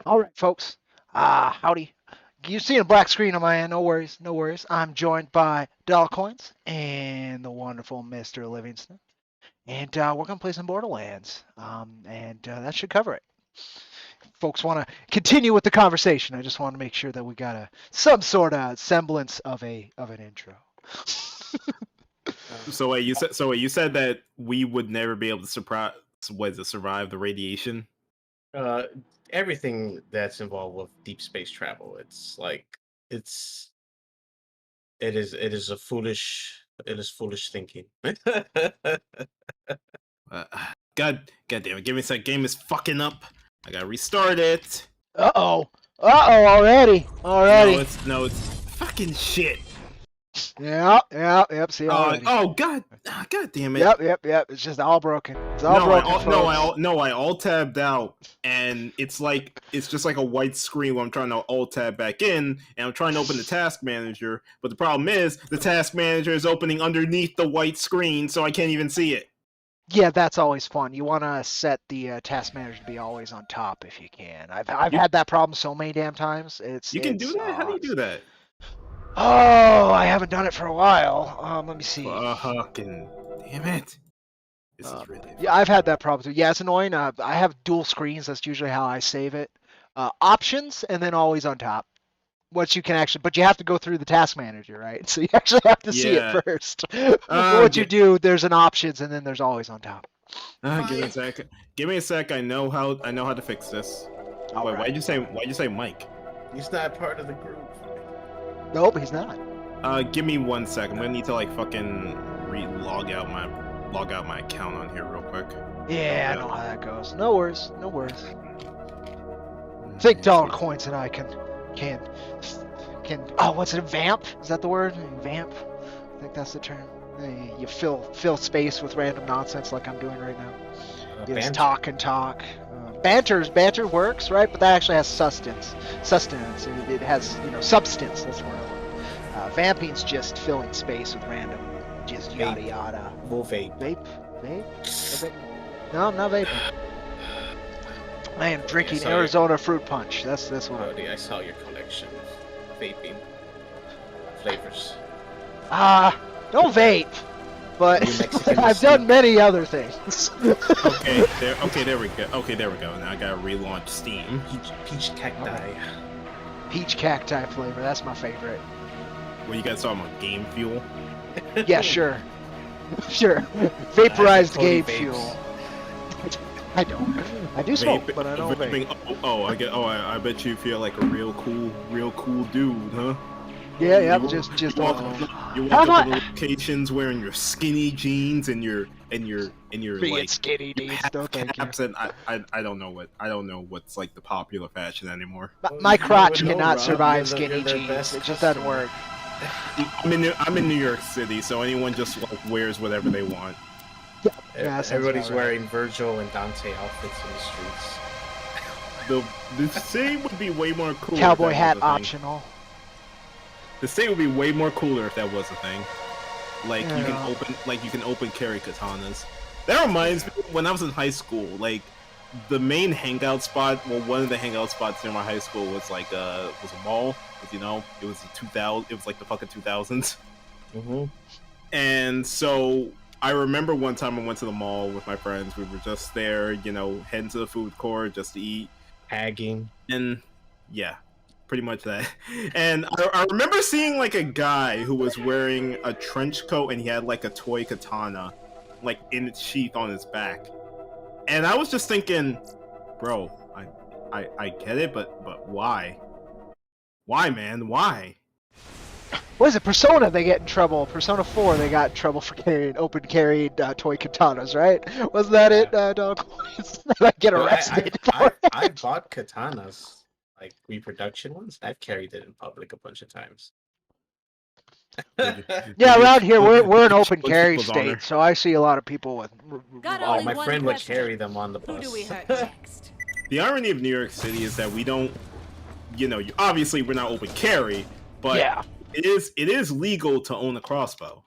All right, folks. Howdy. You see a black screen on my end? No worries, no worries. I'm joined by Dollar Coins and the wonderful Mr. Livingston, and we're gonna play some Borderlands. And that should cover it. Folks want to continue with the conversation. I just want to make sure that we got some sort of semblance of an intro. So wait, you said that we would never be able to survive the radiation? uh Everything that's involved with deep space travel, it's it is foolish thinking. Uh, God damn it! Give me a sec. Game is fucking up. I gotta restart it. Uh-oh. Uh-oh, already. No, it's fucking shit. Yep. See, Oh, already. God damn it. Yep. It's just all broken. It's all broken, folks. I alt tabbed out, and it's just like a white screen when I'm trying to alt tab back in, and I'm trying to open the task manager, but the problem is the task manager is opening underneath the white screen, so I can't even see it. Yeah, that's always fun. You want to set the task manager to be always on top if you can. I've had that problem so many damn times. You can do that? How do you do that? Oh, I haven't done it for a while. Let me see. Fucking damn it. This is really Yeah, I've had that problem too. Yeah, it's annoying. I have dual screens. That's usually how I save it. Options and then always on top. What you can actually, but you have to go through the task manager, right? So you actually have to see it first. What you do, there's an options and then there's always on top. Give me a sec. Give me a sec. I know how to fix this. All Wait, right. why'd you say Mike? He's not part of the group. Nope, he's not. Give me 1 sec. I'm gonna need to like fucking log out my account on here real quick. Yeah, I know how that goes. No worries. Think Dollar Coins and I can. Oh, what's it? Vamp? Is that the word? Vamp? I think that's the term. You fill space with random nonsense like I'm doing right now. You just talk and talk. Banter works, right? But that actually has sustenance. It has substance. That's the word I want. Vamping's just filling space with random, just yada yada. We'll vape. Vape? No, I'm not vaping. I am drinking Arizona fruit punch. That's what I'm doing. I saw your collection of vaping flavors. Don't vape. But I've done many other things. Okay, there we go. Now I gotta relaunch Steam. Peach cacti. Peach cacti flavor. That's my favorite. What, you guys talking about game fuel? Yeah, sure. Vaporized game vapes. fuel. I don't. I do smoke, but I don't vape. I bet you feel like a real cool dude, huh? Yeah, just you walk up to the locations wearing your skinny jeans and your like skinny jeans. No, thank you. And I don't know what's like the popular fashion anymore. My crotch cannot survive skinny jeans. It just doesn't work. I'm in New York City, so anyone just like wears whatever they want. Yeah, everybody's wearing Virgil and Dante outfits in the streets. The same would be way more cool. Cowboy hat optional. The state would be way more cooler if that was a thing. Like you can open carry katanas. That reminds me, when I was in high school, like the main hangout spot, well, one of the hangout spots near my high school was like was a mall. It was it was like the fucking 2000s. Mm-hmm. And so I remember one time I went to the mall with my friends. We were just there, heading to the food court just to eat, hagging, and yeah. Pretty much that. And I remember seeing like a guy who was wearing a trench coat and he had like a toy katana like in its sheath on his back. And I was just thinking, bro, I get it, but why? Why, man? Why? What is it? Persona, they get in trouble. Persona 4, they got in trouble for open carried toy katanas, right? Wasn't that it, Dog? I get arrested. I bought katanas. Like reproduction ones, I've carried it in public a bunch of times. Yeah, around here we're an open carry state, so I see a lot of people with. Oh, my friend would carry them on the bus. Who do we hurt next? The irony of New York City is that we don't, obviously we're not open carry, but yeah, it is legal to own a crossbow.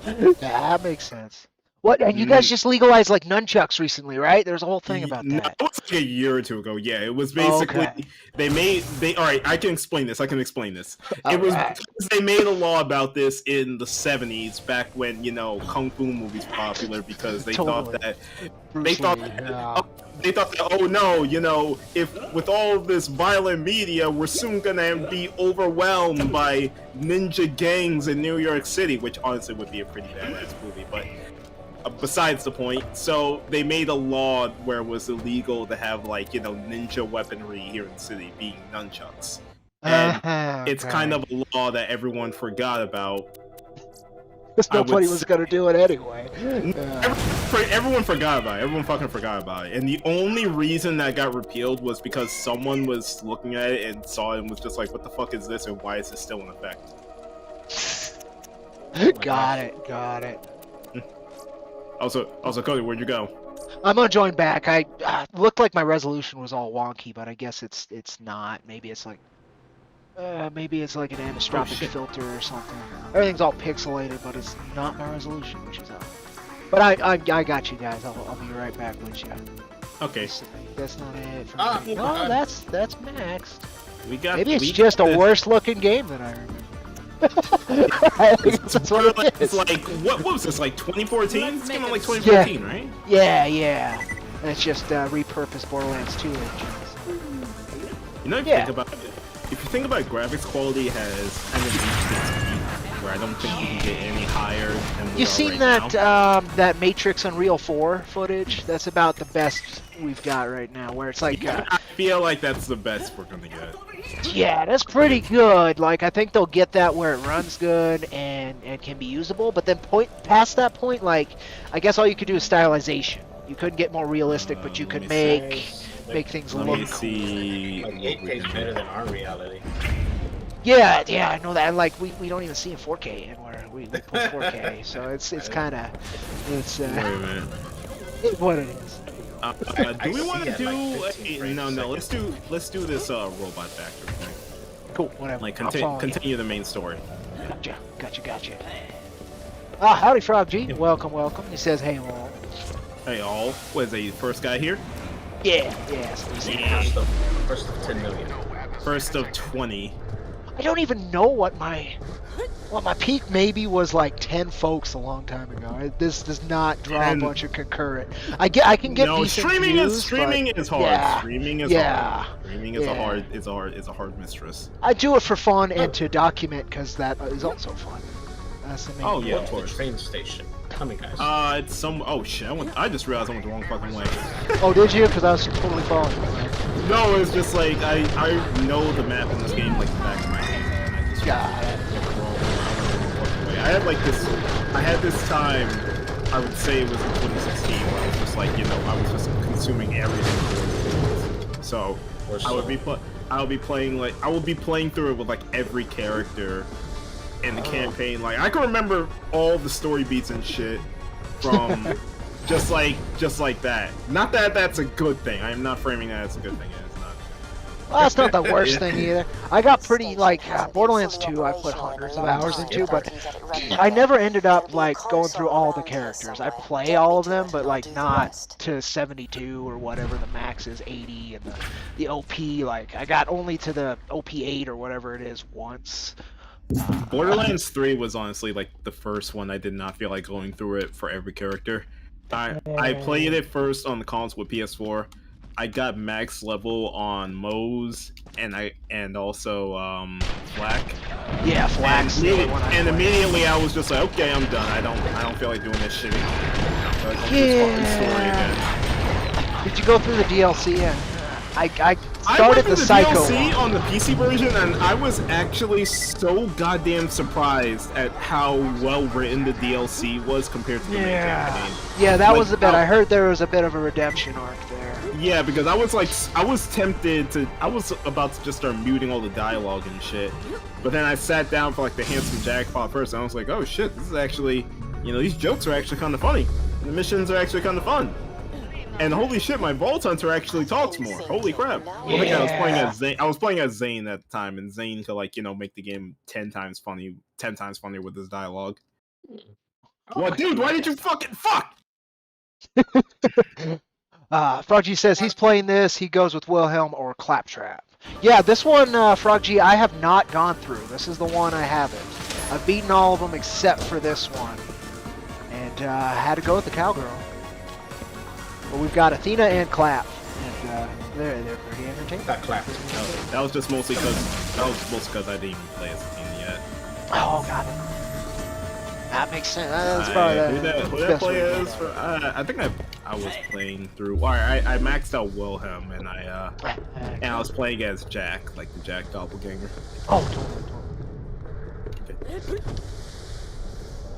That makes sense. What? And you guys Mm, just legalized like nunchucks recently, right? There's a whole thing about No, that. it was like a year or two ago. Yeah, it was Oh, basically okay. they. All right, I can explain this. I can explain this. All It was right. because they made a law about this in the '70s, back when kung fu movies were popular, because Totally. they Bruce thought Lee. that, they thought that, oh no, if with all of this violent media, we're soon gonna be overwhelmed by ninja gangs in New York City, which honestly would be a pretty badass movie, but. Besides the point, so they made a law where it was illegal to have ninja weaponry here in the city, being nunchucks, and it's kind Okay. of a law that everyone forgot about. Because I would nobody was say gonna do it anyway. everyone forgot about it. Everyone fucking forgot about it, and the only reason that got repealed was because someone was looking at it and saw it and was just like, "What the fuck is this? And why is this still in effect?" Got it. Got it. Also, Cody, where'd you go? I'm gonna join back. I looked like my resolution was all wonky, but I guess it's not. Maybe it's like an anisotropic shit. filter or something. Everything's all pixelated, but it's not my resolution, which is up. But I got you guys. I'll be right back with you. Okay, That's not it. For Ah, me. No, God. that's maxed. we got. Maybe it's we just a got this. worse looking game than I remember. I think that's what it It's is. like what was this, like 2014? It's came out like 2014, right? Yeah. It's just repurposed Borderlands 2 engines. If Yeah. you think about it, if you think about it, graphics quality has kind of reached its peak, where I don't think we can get any higher than we You are seen right that now. that Matrix Unreal 4 footage? That's about the best we've got right now. Where it's like, I feel like that's the best we're gonna get. yeah, that's pretty good. Like I think they'll get that where it runs good and can be usable. But then past that point, like I guess all you could do is stylization. You couldn't get more realistic, but you Let could me make things Let look me cool. see. Like 8K is better than our reality. Yeah, I know that. And like we don't even see in 4K, and we push 4K, so it's kind of Wait a minute. what it is. Do we I want to see do? at, like, 15 frames a No. second. Let's do this robot factory thing. Cool, whatever. Like I'll follow you. continue the main story. Gotcha. Ah, howdy, Frog G. Welcome. He says, hey, well, Hey all, what is he, first guy here? yeah. So he's saying howdy. First of 10 million. First of 20. I don't even know what my peak maybe was like 10 folks a long time ago. This does not draw a bunch of concurrent. I can get No, decent streaming views, is hard. Yeah, Streaming is yeah, hard. Streaming is a hard mistress. I do it for fun and to document because that is also fun. That's the main. Oh yeah, of What's the course. train station? Coming, guys. It's some. Oh shit! I just realized I went the wrong fucking way. Oh, did you? Because I was totally following you. No, it's just like I know the map in this game like the back of my hand. And I just Got it. went the wrong fucking way. I had this time. I would say it was in 2016 where I was just like I was just consuming everything. So I would be playing through it with like every character in the campaign. Like I can remember all the story beats and shit from just like that. Not that that's a good thing. I am not framing that as a good thing. It's not. Well, that's not the worst thing either. I got pretty like Borderlands 2. I put hundreds of hours into, but I never ended up like going through all the characters. I play all of them, but like not to 72 or whatever the max is, 80, and the OP. Like I got only to the OP 8 or whatever it is once. Borderlands 3 was honestly like the first one I did not feel like going through it for every character. I played it first on the console with PS4. I got max level on Moze and also Flak. Yeah, Flak's the only one I And played. immediately I was just like, okay, I'm done. I don't feel like doing this shit anymore. So I don't do this fucking story again. Did you go through the DLC? Yeah. I I started went through the the Psycho DLC one. on the PC version, and I was actually so goddamn surprised at how well written the DLC was compared to the main campaign. Yeah, that Like, was a bit. I heard there was a bit of a redemption arc there. Yeah, because I was tempted to, I was about to just start muting all the dialogue and shit, but then I sat down for like the Handsome Jackpot first, and I was like, oh shit, this is actually, these jokes are actually kind of funny. The missions are actually kind of fun. And holy shit, my Vault Hunter actually talks more. Holy crap! I think I was playing as Zane. I was playing as Zane at the time, and Zane could make the game 10 times funnier with his dialogue. What, dude? Why did you fucking fuck? Frog G says he's playing this. He goes with Wilhelm or Claptrap. Yeah, this one, Frog G, I have not gone through. This is the one I haven't. I've beaten all of them except for this one. And I had to go with the cowgirl. But we've got Athena and Clap. And they're pretty entertaining. Got clapped. That was just mostly because I didn't even play as a team yet. Oh, got it. That makes sense. That's probably Who that player is? I think I was playing through. I maxed out Wilhelm and I was playing as Jack, like the Jack doppelganger. Oh, totally.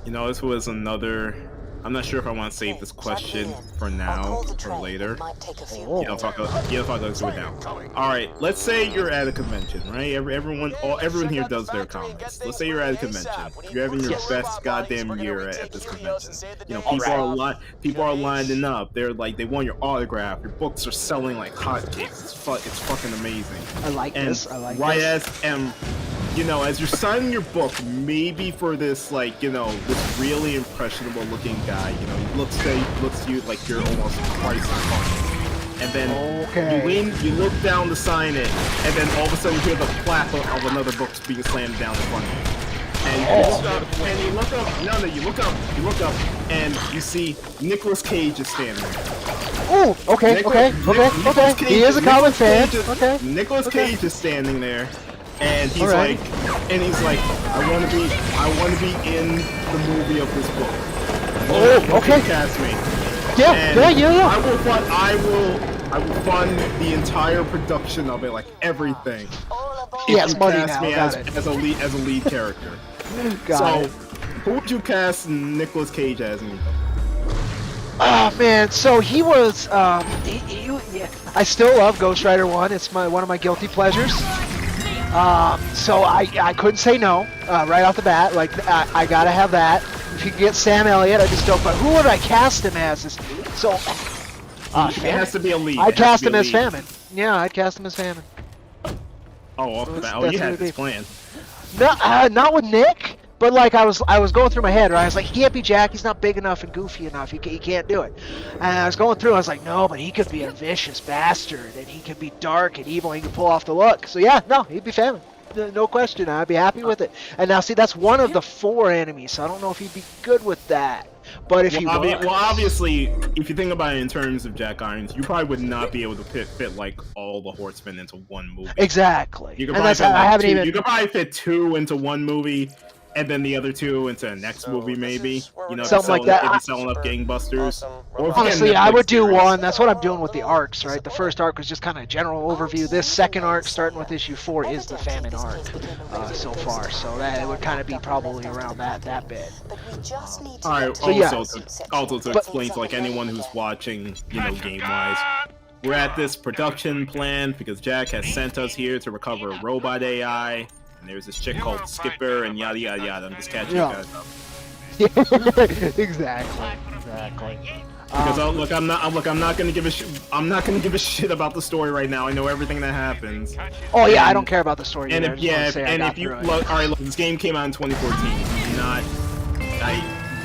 You know, this was another. I'm not sure if I want to save this question for now or later. Oh. I'll talk through it now. Alright, let's say you're at a convention, right? Everyone here does their comics. Let's say you're at a convention. You're having your best goddamn year at this convention. You know, people are lining up. They're like, they want your autograph. Your books are selling like hotcakes. It's fucking amazing. I like this. You know, as you're signing your book, maybe for this, like, you know, this really impressionable looking guy, you know, he looks to you like you're almost twice as funny. And then you look down to sign it, and then all of a sudden you hear the clap of another book being slammed down in front of you. And you look up, and you look up, and you see Nicolas Cage is standing there. Oh, okay. He is a comic fan. Okay. Nicolas Cage is standing there. And he's like, I want to be in the movie of this book. Oh, okay. Cast me. Yeah. I will fund the entire production of it, like everything. Yes, money cast now. me as a lead character. Got it. Who would you cast Nicolas Cage as? Oh man, so he was. I still love Ghost Rider 1. It's one of my guilty pleasures. So I couldn't say no right off the bat. Like I gotta have that. If you get Sam Elliott, I just don't. But who would I cast him as? So it has to be a lead. I'd cast him as Famine. Yeah, I'd cast him as Famine. Oh, off the bat. Oh, you had this plan. No, not with Nick. But like I was going through my head, right? I was like, he can't be Jack. He's not big enough and goofy enough. He can't do it. And I was going through. I was like, no, but he could be a vicious bastard, and he could be dark and evil. And he could pull off the look. So yeah, no, he'd be Famine. No question. I'd be happy with it. And now see, that's one of the 4 enemies. So I don't know if he'd be good with that. But if obviously, if you think about it in terms of Jack Irons, you probably would not be able to fit like all the Horsemen into one movie. Exactly. You could probably fit 2 into one movie. And then the other 2 into the next movie, maybe. You know, something like that. If you're selling up gangbusters. Honestly, I would do one. That's what I'm doing with the arcs, right? The first arc was just kind of a general overview. This second arc, starting with issue 4, is the Famine arc so far. So that it would kind of be probably around that bit. All right. So also to explain to like anyone who's watching, you know, game-wise, we're at this production plant because Jack has sent us here to recover a robot AI. And there's this chick called Skipper and yada yada yada. I'm just catching you guys up. Exactly. Because I'm not gonna give a shit about the story right now. I know everything that happens. Oh yeah, I don't care about the story. And if you look, alright, look, this game came out in 2014.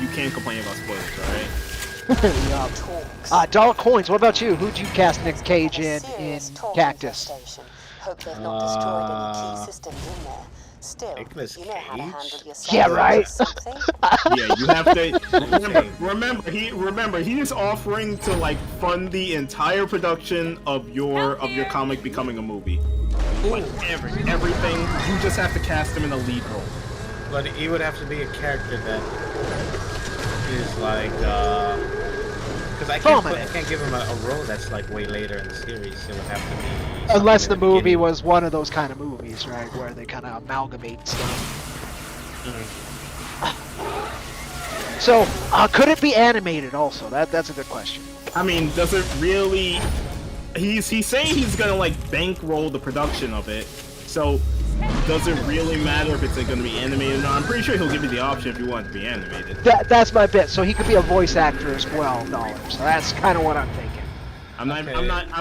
You can't complain about spoilers, alright? Dollar Coins. What about you? Who'd you cast Nick Cage in Cactus? Hope they've not destroyed any key systems in there. Still, Nicolas you know how to Cage? handle yourself. Yeah, right. Yeah, you have to remember he is offering to like fund the entire production of your comic becoming a movie. Like everything, you just have to cast him in a lead role. But he would have to be a character that is like because I can't give him a role that's like way later in the series. It would have to be unless the movie was one of those kind of movies, right, where they kind of amalgamate stuff. Mm-hmm. So could it be animated also? That's a good question. I mean, does it really? He's saying he's gonna like bankroll the production of it. So does it really matter if it's going to be animated or not? I'm pretty sure he'll give you the option if you want it to be animated. That's my bit. So he could be a voice actor as well, $. So that's kind of what I'm thinking. I'm not even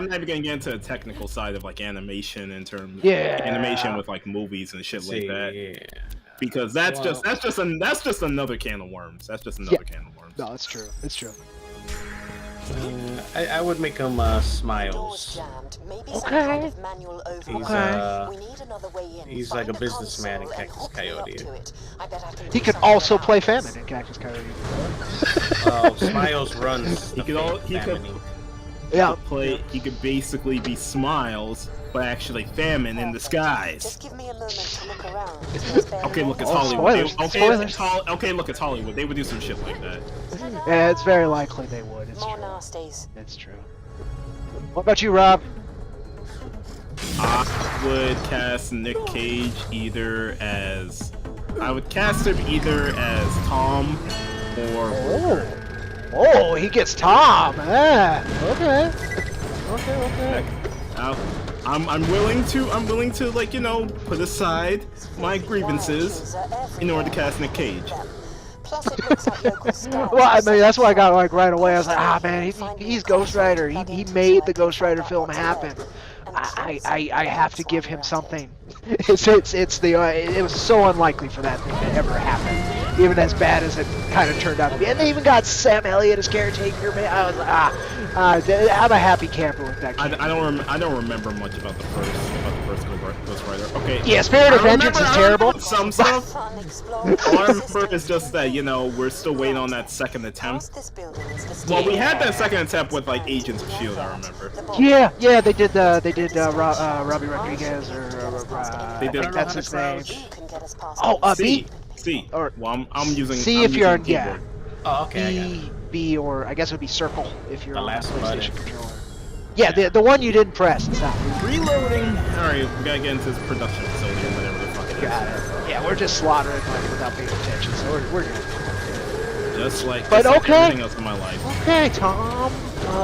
going to get into the technical side of like animation in terms of animation animation with like movies and shit like that. Yeah. because that's just another can of worms. That's just another can of worms. No, it's true. It's true. I would make him Doors Smiles. jammed. Maybe some Okay. kind of manual override. He's We need another way in. he's Find like a a businessman in console and Cactus hook me up Coyote. to it. I bet I can He do could something also about play this. Famine in Cactus Coyote. Smiles runs. He could Yeah. He could basically be Smiles, but actually Famine in disguise. Just give me a moment to look around. Okay, look, it's Oh, Hollywood. spoilers, Okay, look, it's Hollywood. They would do some shit like that. Yeah, it's very likely they would. It's More true. nasties. It's true. What about you, Rob? I would cast Nick Cage I would cast him either as Tom or Oh, he gets Tom. Okay. Okay. I'm willing to like, put aside my grievances in order to cast Nick Cage. Plus it looks like local stars. Well, I mean, that's why I got like right away. I was like, man, he's Ghost Rider. He made the Ghost Rider film happen. I have to give him something. It was so unlikely for that thing to ever happen, even as bad as it kind of turned out to be. And they even got Sam Elliott as caretaker. Man, I was like, I'm a happy camper with that. I don't remember much about the first Ghost Rider. Okay. Yeah, Spirit of Vengeance is terrible. Some stuff. All I remember is just that we're still waiting on that second attempt. Well, we had that second attempt with like Agents of Shield. I remember. Yeah, they did Robbie Rodriguez or They did. that's his name. C. B. C. Or well, I'm using C I'm if you're on using keyboard. Oh, okay. I got it. B, or I guess it would be circle if you're The on a last PlayStation button. controller. Yeah, the one you didn't press. It's not. Reloading. All right, we gotta get into this production facility or whatever the fuck it is. Got it. Yeah, we're just slaughtering money without paying attention, so we're good. Just like okay. everything else in my life. Okay, Tom,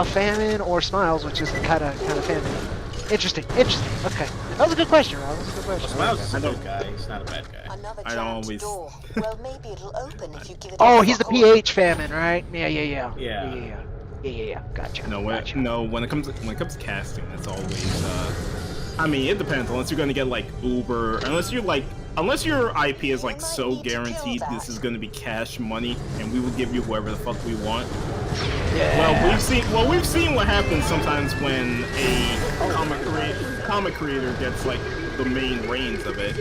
Famine or Smiles, which is kind of Famine. Interesting. Okay, that was a good question, Rob. That was a good question. Smiles is a good guy. He's not a bad guy. Another I jammed always- door. Well, maybe it'll open if you give it Oh, a he's the fuck all. PH Famine, right? Yeah. Gotcha. When it comes to casting, it's always I mean, it depends. Unless you're gonna get like Uber, unless your IP is like so guaranteed this is gonna be cash money, and we will give you whoever the fuck we want. Yeah. Well, we've seen what happens sometimes when a comic creator gets like the main reins of it.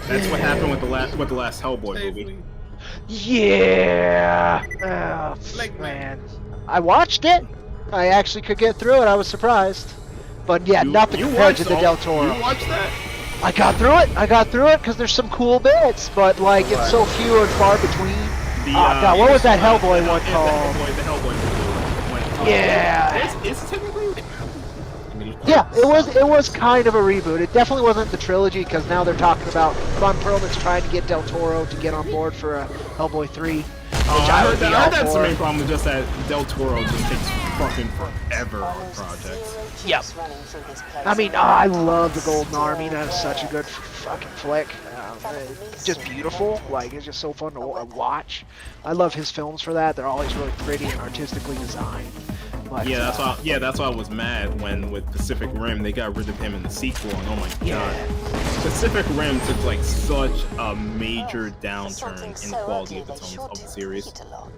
That's what happened with the last Hellboy movie. Yeah. Man. I watched it. I actually could get through it. I was surprised. But yeah, nothing compared to the Del Toro. You watched that? I got through it because there's some cool bits, but like it's so few and far between. God, what was that Hellboy one called? The Hellboy movie. Yeah. It's technically. Yeah, it was kind of a reboot. It definitely wasn't the trilogy because now they're talking about Ron Perlman's trying to get Del Toro to get on board for a Hellboy 3. I heard that's the main problem, just that Del Toro just takes fucking forever on projects. Yep. I mean, I love the Golden Army. That is such a good fucking flick. Just beautiful. Like, it's just so fun to watch. I love his films for that. They're always really pretty and artistically designed. But, that's why I was mad when with Pacific Rim they got rid of him in the sequel, and oh my god, Pacific Rim took like such a major downturn in the quality of the series.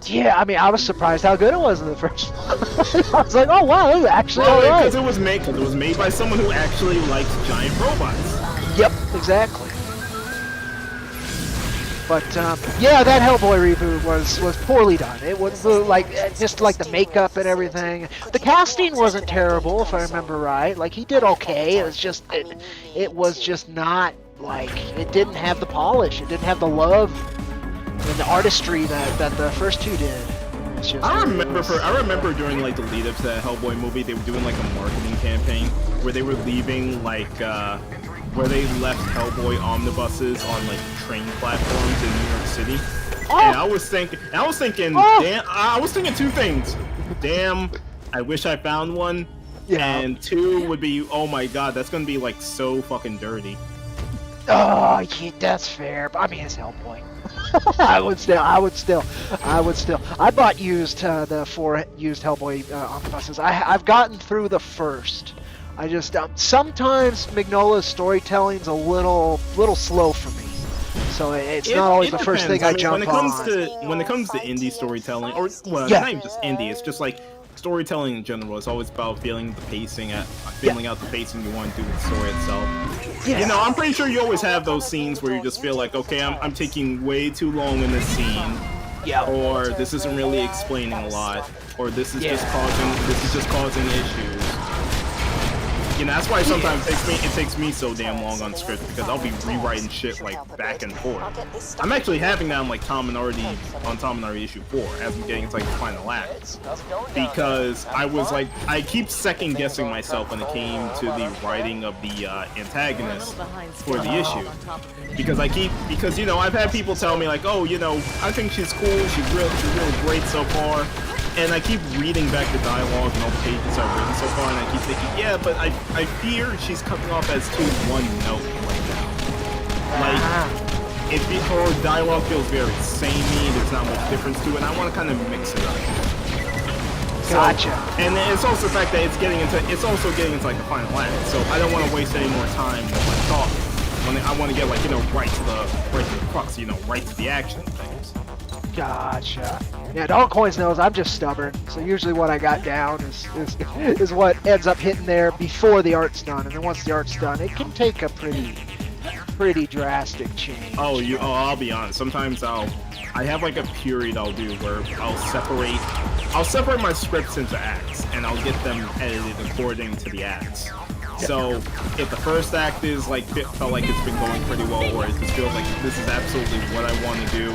Yeah, I mean, I was surprised how good it was in the first one. I was like, oh wow, it was actually alright. Because it was made by someone who actually likes giant robots. Yep, exactly. But yeah, that Hellboy reboot was poorly done. It was like just like the makeup and everything. The casting wasn't terrible, if I remember right. Like he did okay. It was just it was just not like it didn't have the polish. It didn't have the love and the artistry that the first two did. I remember during like the lead up to that Hellboy movie, they were doing like a marketing campaign where they were leaving like where they left Hellboy omnibuses on like train platforms in New York City. Oh. And I was thinking, damn, I was thinking two things. Damn, I wish I found one. Yeah. And two would be, oh my god, that's gonna be like so fucking dirty. Oh, yeah, that's fair. But I mean, it's Hellboy. I would still. I bought the 4 used Hellboy omnibuses. I've gotten through the first. I just sometimes Mignola's storytelling's a little slow for me. So so it's not always the first thing I jump on. When it comes to indie storytelling, or well, Yeah. not even just indie, it's just like storytelling in general. It's always about feeling the pacing, feeling out the pacing you want to do with the story itself. Yeah. You know, I'm pretty sure you always have those scenes where you just feel like, okay, I'm taking way too long in this scene. Yeah. Or this isn't really explaining a lot, or this is just causing issues. You know, that's why sometimes it takes me so damn long on script, because I'll be rewriting shit like back and forth. I'm actually having that on like Tom and Artie issue 4 as I'm getting into like the final act, because I keep second guessing myself when it came to the writing of the antagonist for the issue, because you know, I've had people tell me like, oh, you know, I think she's cool, she's really great so far. And I keep reading back the dialogue and all the pages I've written so far, and I keep thinking, yeah, but I fear she's coming off as too one note right now. Like, her dialogue feels very samey, there's not much difference to it, and I want to kind of mix it up. Gotcha. And it's also the fact that it's also getting into like the final act, so I don't want to waste any more time with my talk. I want to get like, you know, right to the crux, you know, right to the action things. Gotcha. Yeah, Dog Coins knows I'm just stubborn, so usually what I got down is what ends up hitting there before the art's done, and then once the art's done, it can take a pretty drastic change. I'll be honest. Sometimes I have like a period I'll do where I'll separate my scripts into acts, and I'll get them edited according to the acts. So if the first act is like felt like it's been going pretty well, or it just feels like this is absolutely what I want to do,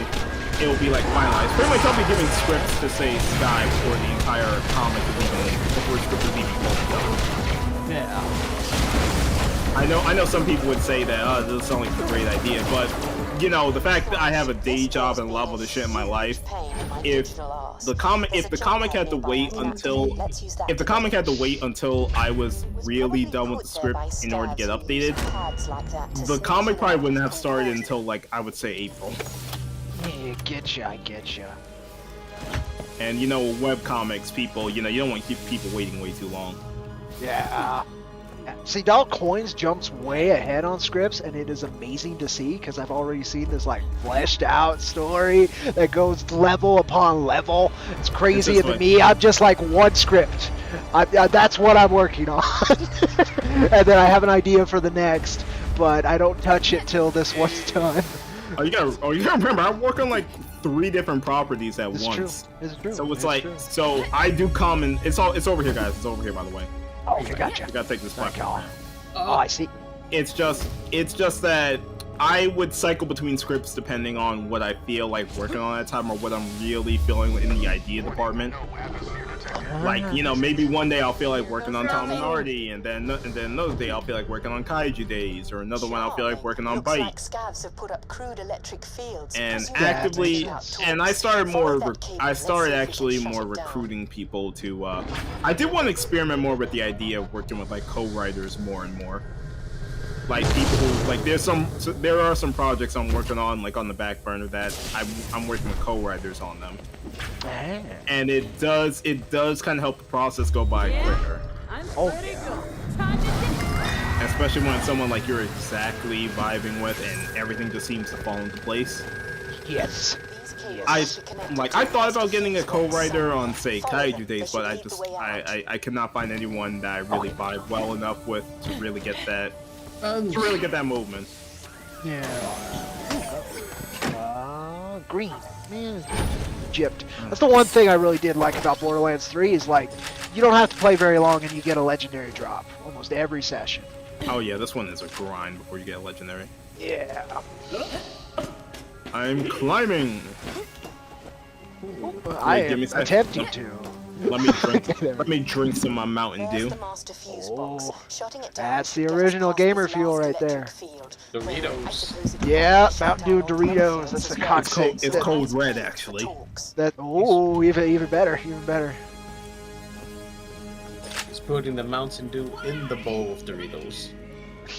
it will be like finalized. Pretty much I'll be giving scripts to say Sky before the entire comic before script is even done. Yeah. I know some people would say that this sounds like a great idea, but you know, the fact that I have a day job and a lot of other shit in my life, if the comic had to wait until I was really done with the script in order to get updated, the comic probably wouldn't have started until like I would say April. Yeah, I get ya. And you know, web comics, people, you know, you don't want to keep people waiting way too long. Yeah. See, Dog Coins jumps way ahead on scripts, and it is amazing to see, because I've already seen this like fleshed out story that goes level upon level. It's crazy, and to me, I'm just like one script. That's what I'm working on. And then I have an idea for the next, but I don't touch it till this one's done. You gotta remember, I work on like 3 different properties at once. It's true. So it's like, so I do common. It's over here, guys. It's over here, by the way. Oh, I gotcha. You gotta take this platform. Oh, I see. It's just that I would cycle between scripts depending on what I feel like working on at that time, or what I'm really feeling in the idea department. Like, you know, maybe one day I'll feel like working on Tom and Artie, and then another day I'll feel like working on Kaiju Days, or another one I'll feel like working on Bite. And actively, and I started actually more recruiting people to. I did want to experiment more with the idea of working with like co-writers more and more. Like people who, like, there are some projects I'm working on like on the back burner that I'm working with co-writers on them. And it does kind of help the process go by quicker. Oh, especially when it's someone like you're exactly vibing with, and everything just seems to fall into place. Yes. I thought about getting a co-writer on, say, Kaiju Days, but I could not find anyone that I really vibe well enough with to really get that movement. Yeah. Green. Man. Gypped. That's the one thing I really did like about Borderlands 3 is like, you don't have to play very long and you get a legendary drop almost every session. Oh yeah, this one is a grind before you get a legendary. Yeah. I'm climbing. I am attempting to. Let me drink some of my Mountain Dew. Oh, that's the original gamer fuel right there. Doritos. Yeah, Mountain Dew Doritos. That's the cocktail. It's cold red, actually. Even better, even better. He's putting the Mountain Dew in the bowl of Doritos.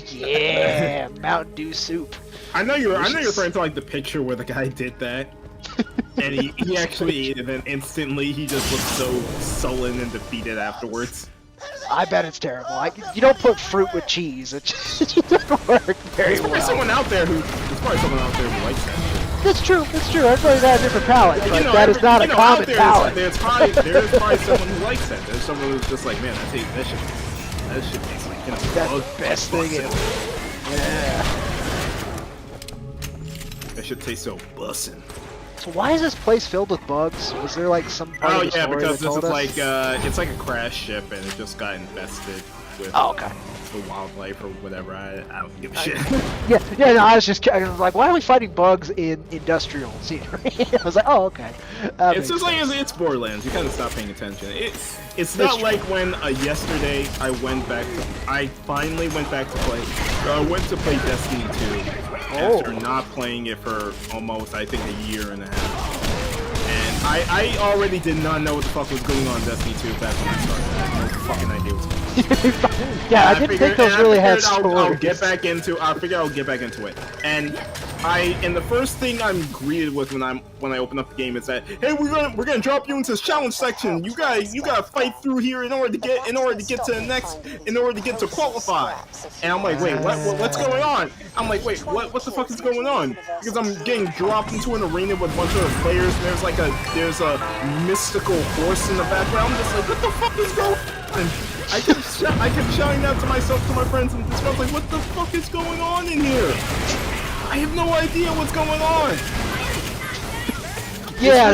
Yeah, Mountain Dew soup. I know you're referring to like the picture where the guy did that. And he actually ate it, and then instantly he just looked so sullen and defeated afterwards. I bet it's terrible. You don't put fruit with cheese. It just doesn't work very There's probably well. someone out there who likes that shit. It's true. It's true. Everybody's got a different palate. You But know, that is not a common palate. There's probably someone who likes that. There's someone who's just like, man, that shit tastes like, you know, That's bug- the best bug thing bussin'. ever. Yeah. That shit tastes so bussin'. So why is this place filled with bugs? Was there like some part Oh of the yeah, story because that this told is us? like it's like a crash ship and it just got infested with Oh, okay. the wildlife or whatever. I don't give a shit. Yeah, no, I was like, why are we fighting bugs in industrial scenery? I was like, oh, okay. That It's makes just like sense. it's Borderlands. You kind of stop paying attention. It's That's not true. like when yesterday I finally went back to play. I went to play Destiny 2 after not playing it for almost I think a year and a half. And I already did not know what the fuck was going on in Destiny 2 back when I started. I had no fucking idea what was going on. Yeah, I didn't think those really had stories. I'll get back into. I figure I'll get back into it. And the first thing I'm greeted with when I open up the game is that, hey, we're gonna drop you into this challenge section. You gotta fight through here in order to get to the next, in order to get to qualify. And I'm like, wait, what's going on? I'm like, wait, what the fuck is going on? Because I'm getting dropped into an arena with a bunch of players. And there's a mystical horse in the background. I'm just like, what the fuck is going on? I kept shouting out to myself, to my friends, and this was like, what the fuck is going on in here? I have no idea what's going on. Yeah,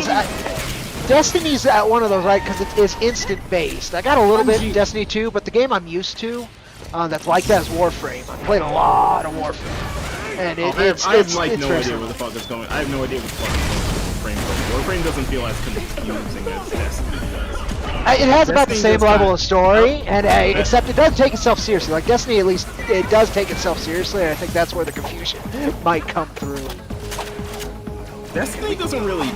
Destiny's at one of those, right? Because it's instant based. I got a little bit in Destiny 2, but the game I'm used to that's like that is Warframe. I played a lot of Warframe, and I have it's no idea interesting. what the fuck is going on. I have no idea what the fuck is going on with Warframe. Warframe doesn't feel as confusing as Destiny does. It has about the Destiny same just level got- of story, and except it doesn't take itself seriously. Like Destiny, at least it does take itself seriously, and I think that's where the confusion might come through. Destiny doesn't really.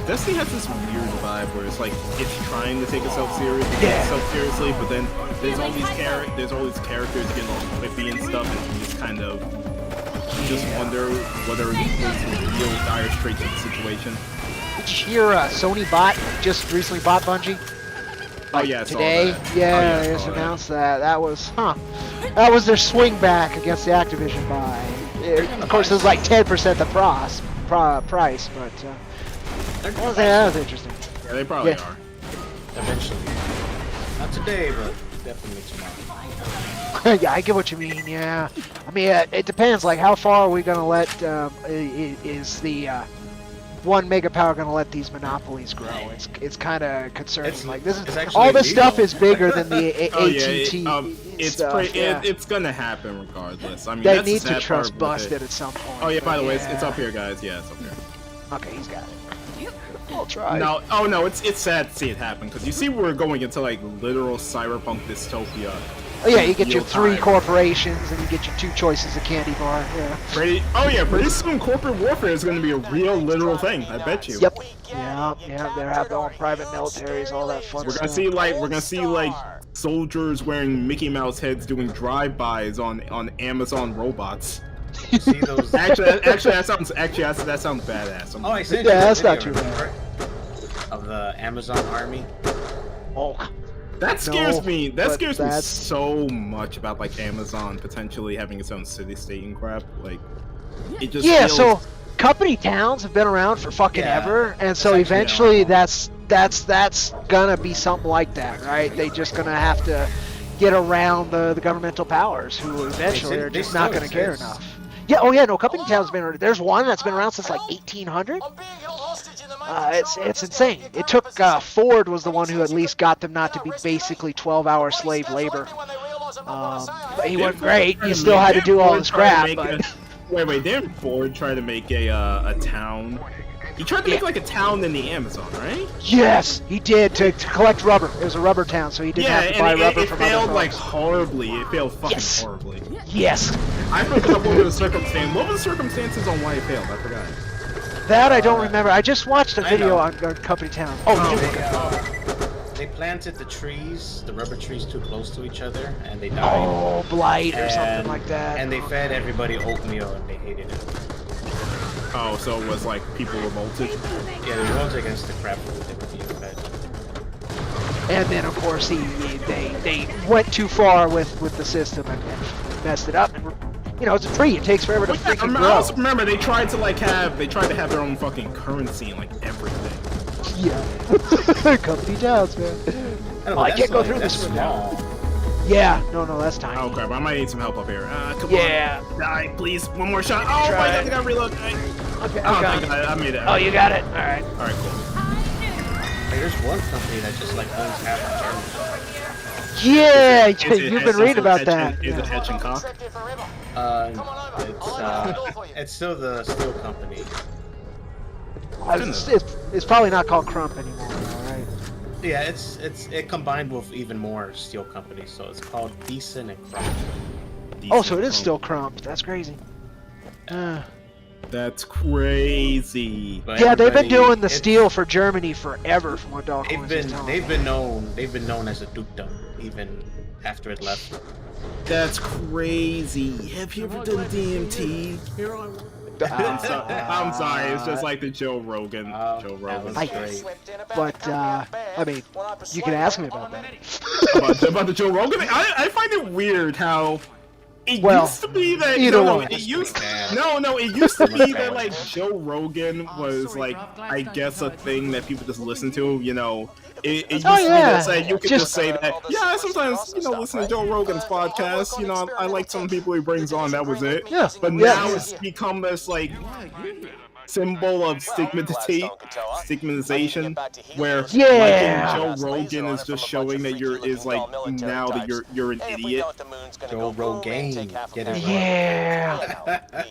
Destiny has this weird vibe where it's like it's trying to take itself seriously, but then there's all these characters getting all quippy and stuff, and you just kind of wonder whether there's real dire straits of the situation. Did you hear Sony just recently bought Bungie? Oh yeah, I saw Today? that. Yeah, I they just saw that. announced that. That was their swing back against the Activision buy. Of course, it was like 10% the price, but that was interesting. Yeah, they probably Yeah. are. Eventually. Not today, but definitely tomorrow. Yeah, I get what you mean. Yeah, I mean it depends. Like, how far are we gonna let is the 1 megapower gonna let these monopolies grow? It's kind of concerning. Like this is it's all this actually stuff legal. is bigger than the Oh yeah, AT&T stuff. Yeah. it's gonna happen regardless. I mean, They that's the need to sad trust part with busted at some point. Oh yeah, by the but way, yeah. it's up here, guys. Yeah, it's up here. Okay, he's got it. I'll try. No, it's sad to see it happen because you see we're going into like literal cyberpunk dystopia. Oh yeah, you get your real 3 time. corporations and you get your 2 choices of candy bar. Yeah. Pretty soon corporate warfare is going to be a real literal thing. I bet you. Yep. Yeah, they have their own private militaries, all that fun We're stuff. gonna see like soldiers wearing Mickey Mouse heads doing drive-bys on Amazon robots. You see those? Actually, that sounds badass. Oh, I sent Yeah, you a that's not video, too bad. remember? Of the Amazon army. Oh, That scares No, me. That but scares me that's- so much about like Amazon potentially having its own city-state and crap. Like, it just yeah. feels... So company towns have been around for fucking Yeah. ever, and so It's actually eventually that's gonna be something like that, right? They just gonna have to get around the governmental powers, who eventually are They just not still gonna care exist. enough. Yeah. Oh yeah. No, company towns been around. There's one that's been around since like 1800. It's insane. It took Ford was the one who at least got them not to be basically 12-hour slave labor. But he wasn't great. You still had to do all this crap. But Wait, didn't Ford try to make a town? He tried to make like a town in the Amazon, right? yes, he did to collect rubber. It was a rubber town, so he didn't have to buy rubber it from failed other like folks. horribly. It failed fucking Yes. horribly. Yes, I forgot what were the circumstances. What were the circumstances on why it failed? I forgot. that I don't remember. I just watched a I video know. on company town. Oh, Oh, you do? They planted the trees, the rubber trees, too close to each other, and they died. Oh, blight or something And- like that. And they fed everybody oatmeal, and they hated it. Oh, so it was like people revolted. Yeah, they revolted against the crap food they were being fed. And then of course they went too far with the system and messed it up. And you know, it's a tree. It takes forever to freaking I grow. also remember they tried to have their own fucking currency and like everything. Yeah. Company towns, man. I can't go through this one now. Yeah, no, that's tiny. Oh crap, I might need some help up here. Come Yeah. on. Die, please. One more shot. Oh my god, I gotta reload. Okay, Oh, thank God, I made it. Oh, you got it. All right. Alright, cool. Hey, there's one company that just like owns half of Germany. Yeah, Is it you've been reading about that. Is it Yeah. Etch and Cock? It's still the steel company. It's probably not called Crump anymore, all right? Yeah, it combined with even more steel companies, so it's called Decent and Crump. Oh, so it is still Crump. That's crazy. That's crazy. But Yeah, they've been doing the it's- steel for Germany forever, from what Dog They've Horns is been telling they've me. been known as a dukedom even after it left. That's crazy. Have you ever done DMT? I'm sorry, it's just like the Joe Rogan. Joe Rogan. That was great. But I mean, you can ask me about that. about the Joe Rogan thing? I find it weird how it Well, used to be that either no, one. it used it used to be that like Joe Rogan was like I guess a thing that people just listen to, you know. It used to be that say you could just say that yeah, sometimes listen to Joe Rogan's podcast, I like some people he brings on, that was it. Yeah. But now it's become this like symbol of stigmatization where like Joe Rogan is just showing that now that you're an idiot. Joe Rogan, get it Yeah. I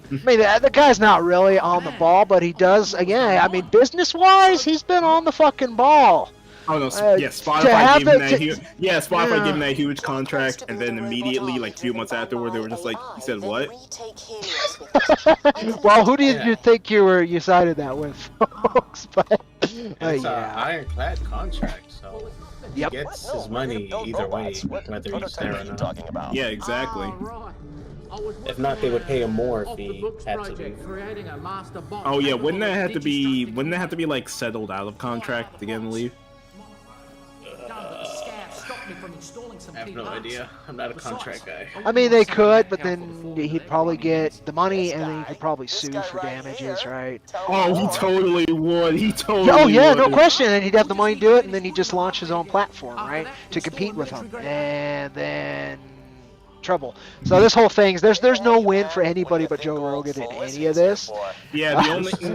mean, the guy's not really on the ball, but he does, again, I mean, business-wise, he's been on the fucking ball. Oh no! to Spotify have gave him the- that to- huge. Yeah, Spotify gave him that huge contract, and then immediately, like a few months afterward, they were just like, "You said what?" Well, who did Yeah. you think you sided that with, folks? But It's an yeah. ironclad contract, so he Yep. gets his money either way, whether he's there or not. Yeah, exactly. If not, they would pay him more if he had to leave. Oh yeah, wouldn't that have to be like settled out of contract to get him to leave? I have no idea. I'm not a contract guy. I mean, they could, but then he'd probably get the money, and then he could probably sue for damages, right? Oh, he totally would. He totally. Oh yeah, would. no question. And he'd have the money to do it, and then he'd just launch his own platform, right, to compete with them, and then trouble. So this whole thing, there's no win for anybody but Joe Rogan in any of this. Yeah, the only thing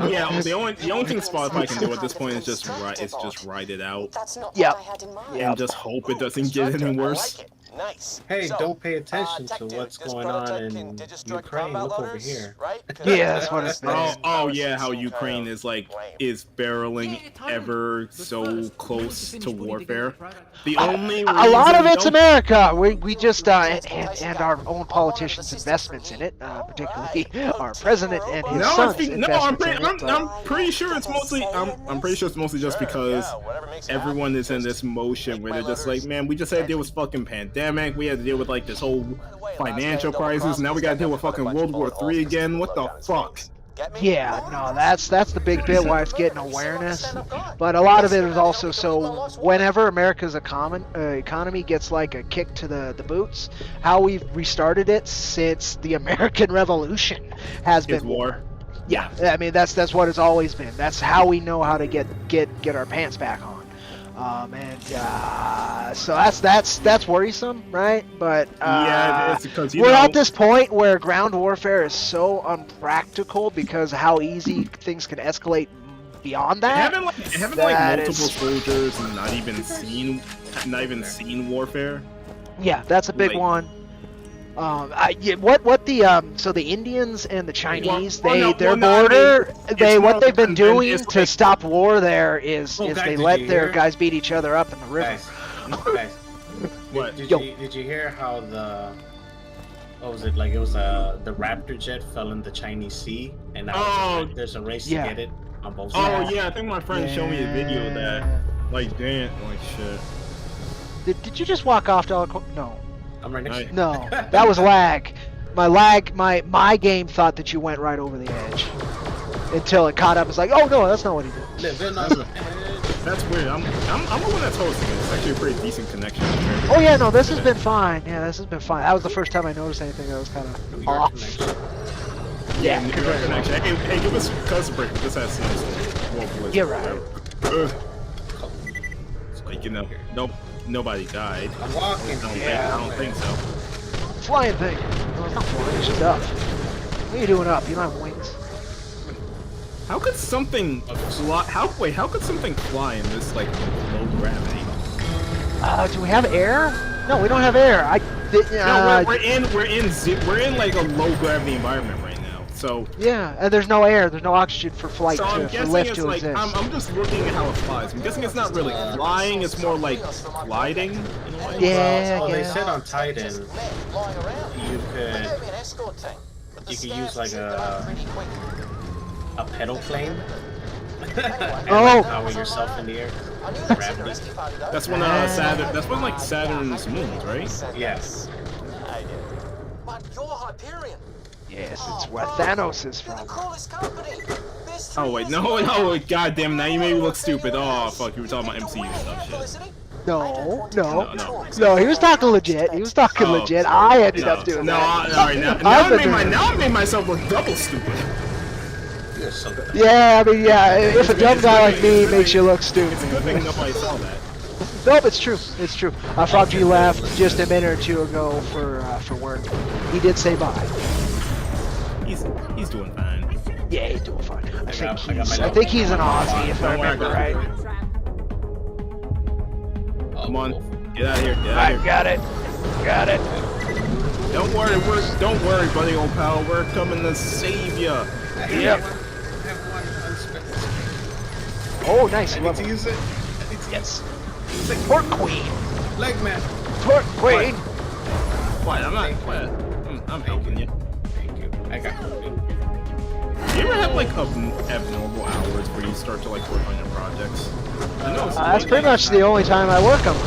Spotify can do at this point is just write it out Yep. and just hope it doesn't get any worse. Hey, don't pay attention to what's going on in Ukraine. Look over here. Yeah, that's what it's been. Oh yeah, how Ukraine is barreling ever so close to warfare. The only A lot of reason- it's America. We just and our own politicians' investments in it, particularly our president and his son's investments in it. I'm pretty sure it's mostly just because everyone is in this motion where they're just like, man, we just had to deal with fucking pandemic. We had to deal with like this whole financial crisis. Now we got to deal with fucking World War III again. What the fuck? Yeah, no, that's the big bit why it's getting awareness. But a lot of it is also so whenever America's economy gets like a kick to the boots, how we've restarted it since the American Revolution has It's been war. Yeah, I mean that's what it's always been. That's how we know how to get our pants back on. So that's worrisome, right? But Yeah, it's because we're at this point where ground warfare is so unpractical because how easy things can escalate beyond that. Having that multiple is- soldiers and not even seen warfare. Yeah, that's a big Like- one. So the Indians and the Chinese, their border, what they've been doing to stop war there is guys, they did let you their hear? guys beat each other up in the river. Guys, What? did Yo. you hear how what was it like? It was the Raptor jet fell in the Chinese Sea, and now there's a race Yeah. to get it on both Oh sides. yeah, I think my friend showed me a video of that. Like damn, like shit. Did you just walk off, Dog? No. I'm right next to you. No, that was lag. My game thought that you went right over the edge until it caught up. It's like, oh no, that's not what he did. Living on the edge. That's weird. I'm the one that's hosting it. It's actually a pretty decent connection. Oh yeah, no, this has been fine. Yeah, this has been fine. That was the first time I noticed anything that was kind of New York off. connection. Yeah, New York connection. Hey, give us a break. This has snowstorm. You're right. It's like, you know, nobody died. I'm walking. I don't think so. Flying thing. No, it's not flying. It's just up. What are you doing up? You don't have wings. How could something fly? How could something fly in this like low gravity? Do we have air? No, we don't have air. No, we're in like a low gravity environment right now. So yeah, and there's no air. There's no oxygen for flight so I'm for guessing lift it's to like exist. I'm just looking at how it flies. I'm guessing it's not really flying. It's more like gliding in a way. Yeah, Well, they yeah. said on Titan you could use like a pedal plane. Oh. Power yourself in the air. Gravity. That's when Saturn. That's when like Saturn's moons, right? Yes. But you're Hyperion. Yes, it's where Thanos is You're the from. coolest company. Oh wait, no, goddamn! Now you made me look stupid. Oh fuck, you were talking about MCU stuff, shit. No, he was talking legit. He was talking Oh. legit. I ended up doing that. Alright, now I made myself look double stupid. You're so good. Yeah, I mean, yeah. If a dumb guy like me makes you look stupid. It's a good thing nobody saw that. Nope, it's true. It's true. Frog G left just a minute or two ago for work. He did say bye. He's doing fine. Yeah, he's doing fine. I got think he's an Aussie, if I Don't worry, remember I right. Come on, get out of here. Get out I of here. got it. Got it. Don't worry, buddy, old pal. We're coming to save ya. Yep. Oh, nice. I need to use it. I need to Yes. Pork Queen. Leg man. Pork Queen. What? I'm not. What? I'm helping you. Thank you. I got you. You ever have like abnormal hours where you start to like work on your projects? I know. That's pretty much the only time I work on it.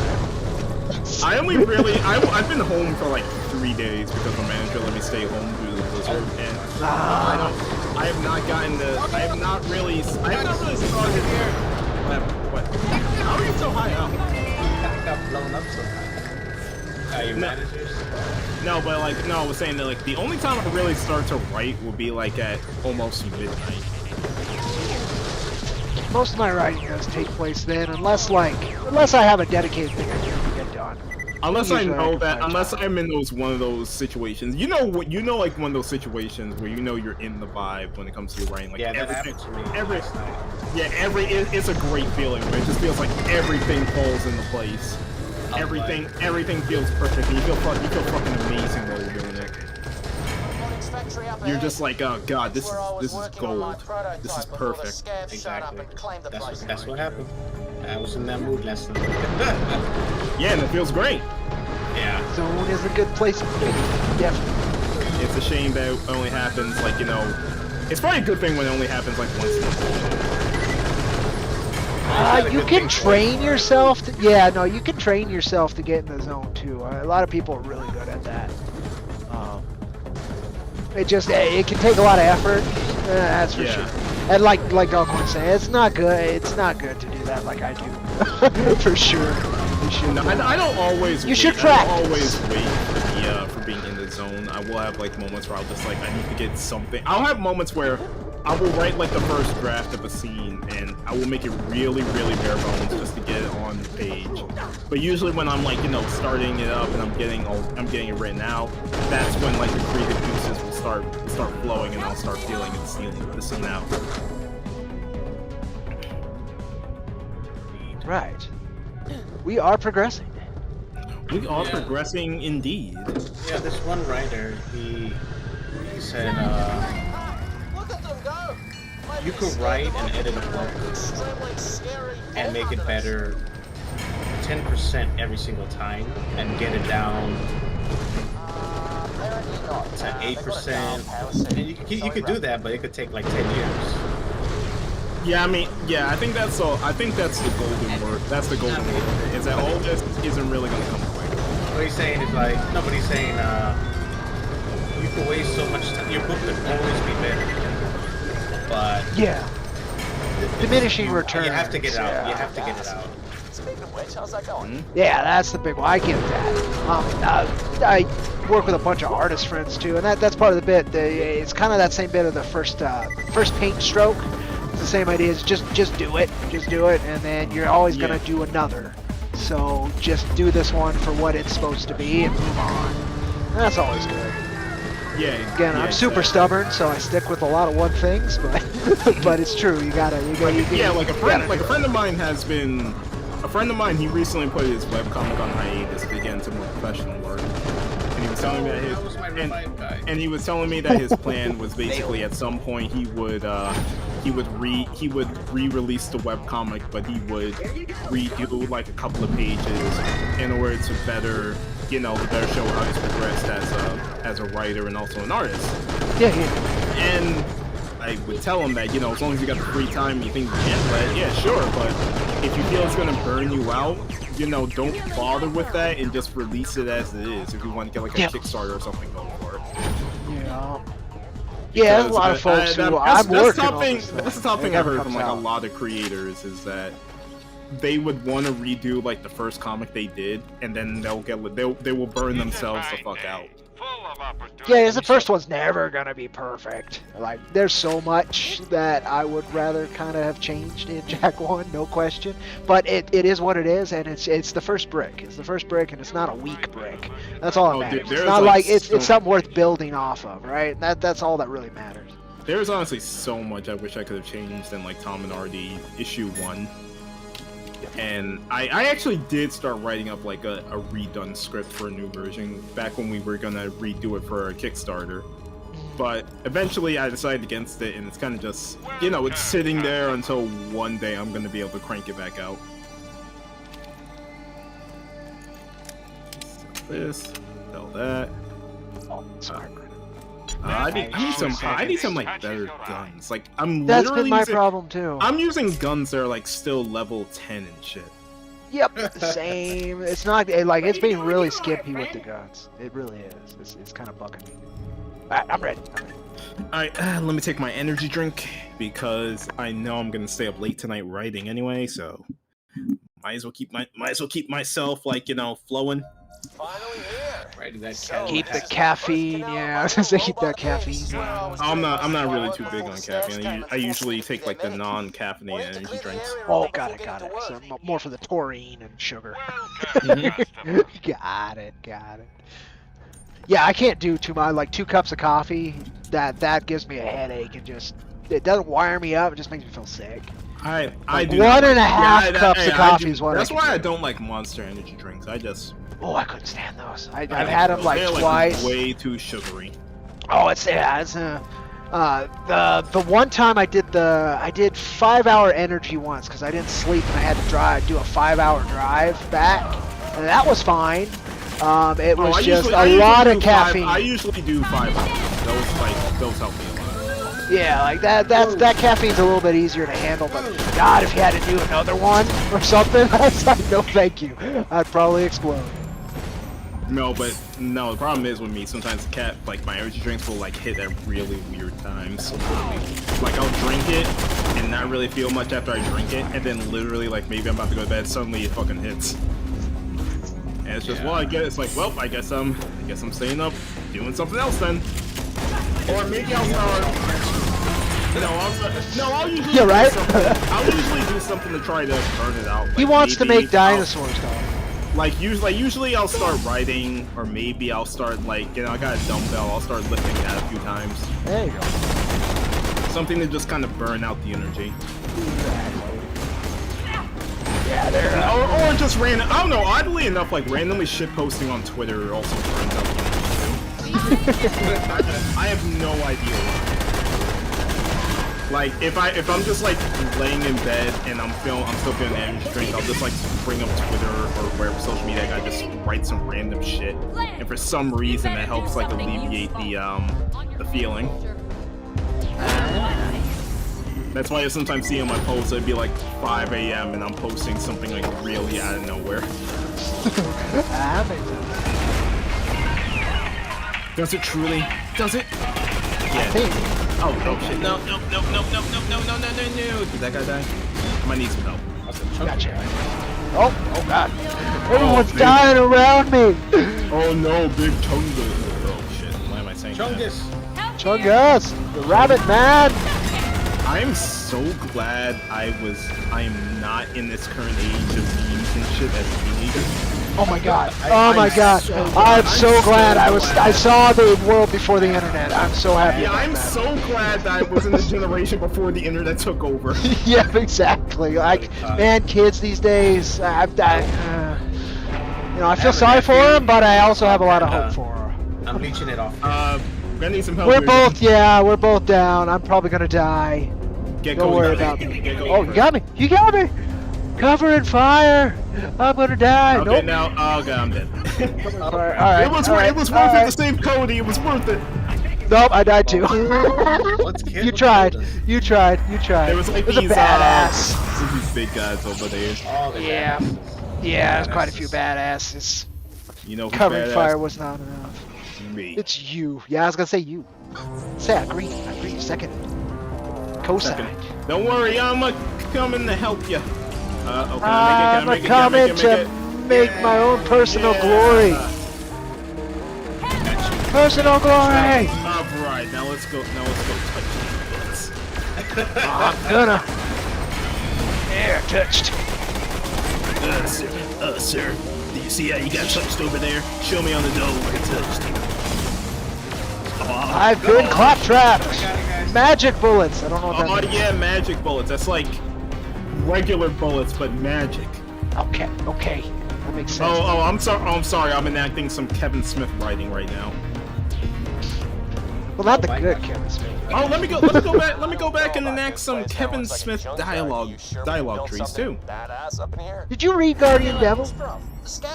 I only really I've been home for like 3 days because my manager let me stay home due to the blizzard, and I have not really started here. What? How are you so high up? I got blown up so high. Are you managers? No, but like no, I was saying that like the only time I really start to write will be like at almost midnight. Most of my writing does take place then, unless I have a dedicated thing I need to get done. Unless I Usually know that, find unless time. I'm in one of those situations, like one of those situations where you know you're in the vibe when it comes to your writing. Like Yeah, that everything, happened to me last night. it's a great feeling. Where it just feels like everything falls into place. Everything feels perfect. And you feel fucking amazing while you're doing it. You're just like, oh god, this is gold. This is perfect. Exactly. That's what happened. I was in that mood last night. Yeah, and it feels great. Yeah. Zone is a good place to be. Definitely. It's a shame that it only happens like, you know, it's probably a good thing when it only happens like once in a while. You can train yourself to, yeah, no, you can train yourself to get in the zone too. A lot of people are really good at that. It can take a lot of effort, that's for sure. And like Alcorn said, it's not good to do that like I do. For sure. You should. No, I don't always. You should practice. I don't always wait for being in the zone. I will have like moments where I'll just like I need to get something. I'll have moments where I will write like the first draft of a scene and I will make it really, really bare bones just to get it on the page. But usually when I'm like, you know, starting it up and I'm getting it written out, that's when like the creative juices will start flowing and I'll start feeling the scene out. Right. We are progressing. We are progressing indeed. Yeah, this one writer, he said, you could write and edit a book and make it better 10% every single time and get it down to 8%. And you could do that, but it could take like 10 years. Yeah, I mean, yeah, I think that's all. I think that's the golden word. That's the golden word. Is that all this isn't really gonna come quick. What he's saying is like, nobody's saying you could waste so much time. Your book could always be better, but Yeah. diminishing returns. You have to get it out. Yeah. You have to get it out. Speaking of which, how's that going? Yeah, that's the big one. I get that. I work with a bunch of artist friends too, and that's part of the bit. It's kind of that same bit of the first paint stroke. It's the same idea. Is just do it, and then you're always gonna do another. So just do this one for what it's supposed to be and move on. And that's always good. Yeah. Again, I'm super stubborn, so I stick with a lot of one things, but but it's true. You gotta. Yeah, like a friend of mine has been. A friend of mine, he recently put his webcomic on hiatus to get into more professional work. And he was telling me that he was telling me that his plan was basically at some point he would re-release the webcomic, but he would redo like a couple of pages in order to better show how he's progressed as a writer and also an artist. Yeah. And I would tell him that, as long as you got the free time, you think you can let it, yeah, sure, but if you feel it's gonna burn you out, don't bother with that and just release it as it is if you want to get like a Kickstarter or something going for it. Yeah, there's a lot of folks who I'm working on this stuff. That's the top thing I've heard from like a lot of creators is that they would want to redo like the first comic they did, and then they will burn themselves the fuck out. Yeah, the first one's never gonna be perfect. Like, there's so much that I would rather kind of have changed in Jack 1, no question. But it is what it is, and it's the first brick. It's the first brick, and it's not a weak brick. That's all that matters. It's not like it's something worth building off of, right? That's all that really matters. There's honestly so much I wish I could have changed in like Tom and RD issue 1. And I actually did start writing up like a redone script for a new version back when we were gonna redo it for a Kickstarter. But eventually I decided against it, and it's kind of just, it's sitting there until one day I'm gonna be able to crank it back out. Sell this, sell that. Oh, sorry. I need some like better guns. Like That's been my problem too. I'm using guns that are like still level 10 and shit. Yep, same. It's not like it's being really skimpy with the guns. It really is. It's kind of bugging me. Alright, I'm ready. Alright, let me take my energy drink because I know I'm gonna stay up late tonight writing anyway. So might as well keep myself like flowing. Finally here. Right, that Keep the caffeine. Yeah, I was gonna say keep that caffeine. I'm not really too big on caffeine. I usually take like the non-caffeinated energy drinks. Oh, got it. So more for the taurine and sugar. Got it. Yeah, I can't do too much. Like 2 cups of coffee, that gives me a headache and just it doesn't wire me up. It just makes me feel sick. I like do 1.5 cups of coffee is what. That's why I don't like Monster energy drinks. Oh, I couldn't stand those. I've had them like twice. Like way too sugary. Oh, it's the one time I did 5-hour energy once because I didn't sleep and I had to do a 5-hour drive back, and that was fine. It was just a lot of caffeine. I usually do 5 hours. Those help me a lot. Yeah, like that caffeine's a little bit easier to handle, but God, if you had to do another one or something, I was like, no, thank you. I'd probably explode. No, the problem is with me, sometimes like my energy drinks will like hit at really weird times. Like I'll drink it and not really feel much after I drink it, and then literally like maybe I'm about to go to bed, suddenly it fucking hits. And it's just, I guess I'm staying up doing something else then. Or maybe I'll start. I'll usually I'll usually do something to try to burn it out. Like he wants to make dinosaurs, though. Like usually I'll start writing, or maybe I'll start like I got a dumbbell. I'll start lifting that a few times. There you go. Something to just kind of burn out the energy. Yeah, there. Or just random. I don't know. Oddly enough, like randomly shit posting on Twitter also burns out the energy too. I have no idea why. Like if I'm just like laying in bed and I'm still feeling the energy drink, I'll just like bring up Twitter or wherever social media I just write some random shit, and for some reason that helps like alleviate the feeling. That's why I sometimes see on my posts it'd be like 5 a.m. and I'm posting something like really out of nowhere. Does it truly? Does it? Yeah. Oh shit! No! Did that guy die? I might need some help. Gotcha. Oh God. Everyone's dying around me. Oh no, big Chungus. Oh shit! Why am I saying Chungus. Chungus, the rabbit man. I'm so glad I am not in this current age of memes and shit as a teenager. Oh my God. Oh my God. I'm so glad I saw the world before the internet. I'm so happy. Yeah, about I'm that. so glad that I was in the generation before the internet took over. Yeah, exactly. Like, man, kids these days, I feel sorry for them, but I also have a lot of hope for them. I'm leeching it off. I need some help. We're both down. I'm probably gonna die. Don't worry about me. Oh, you got me. You got me. Cover in fire. I'm gonna die. Okay, Nope. now, oh god, I'm dead. All right. It was worth it to save Cody. It was worth it. Nope, I died too. You tried. You tried. There was like it was a these badass. these big guys over there. Yeah. Yeah, there's quite a few badasses. You know who's Covering badass? fire was not enough. Me. It's you. Yeah, I was gonna say you. Say I agree. Second. Co-sign. Don't worry, I'm coming to help you. Okay, I'm coming to make my own personal glory. Personal glory. Alright, now let's go touch these butts. I'm gonna. There, touched. Sir, do you see how you got touched over there? Show me on the door where it touched. I've been claptrapped. Magic bullets. I don't know what that means. Oh yeah, magic bullets. That's like regular bullets, but magic. Okay. That makes sense. Oh, I'm sorry. I'm enacting some Kevin Smith writing right now. Well, not the good Kevin Smith. Oh, let me go back and enact some Kevin Smith dialogue trees too. Did you read Guardian Devil?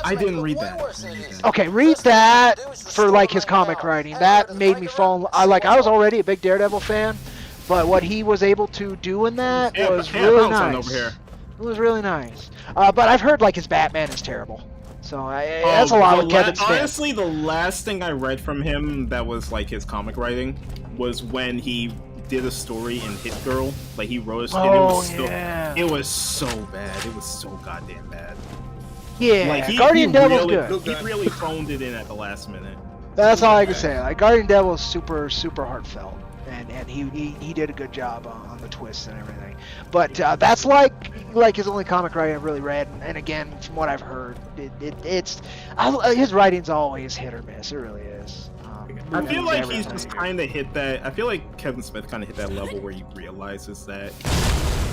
I didn't read that. Okay, read that for like his comic writing. That made me fall. I was already a big Daredevil fan, but what he was able to do in that was really nice. Over here. It was really nice. But I've heard like his Batman is terrible. So that's a lot with Kevin Smith. Honestly, the last thing I read from him that was like his comic writing was when he did a story in Hit Girl. Like he wrote a story. It was so bad. It was so goddamn bad. Yeah, like Guardian Devil's good. He really phoned it in at the last minute. That's all I can say. Like Guardian Devil is super heartfelt, and he did a good job on the twists and everything. But that's like his only comic writing I've really read. And again, from what I've heard, his writing's always hit or miss. It really is. I feel like he's just kind of hit that. I feel like Kevin Smith kind of hit that level where he realizes that.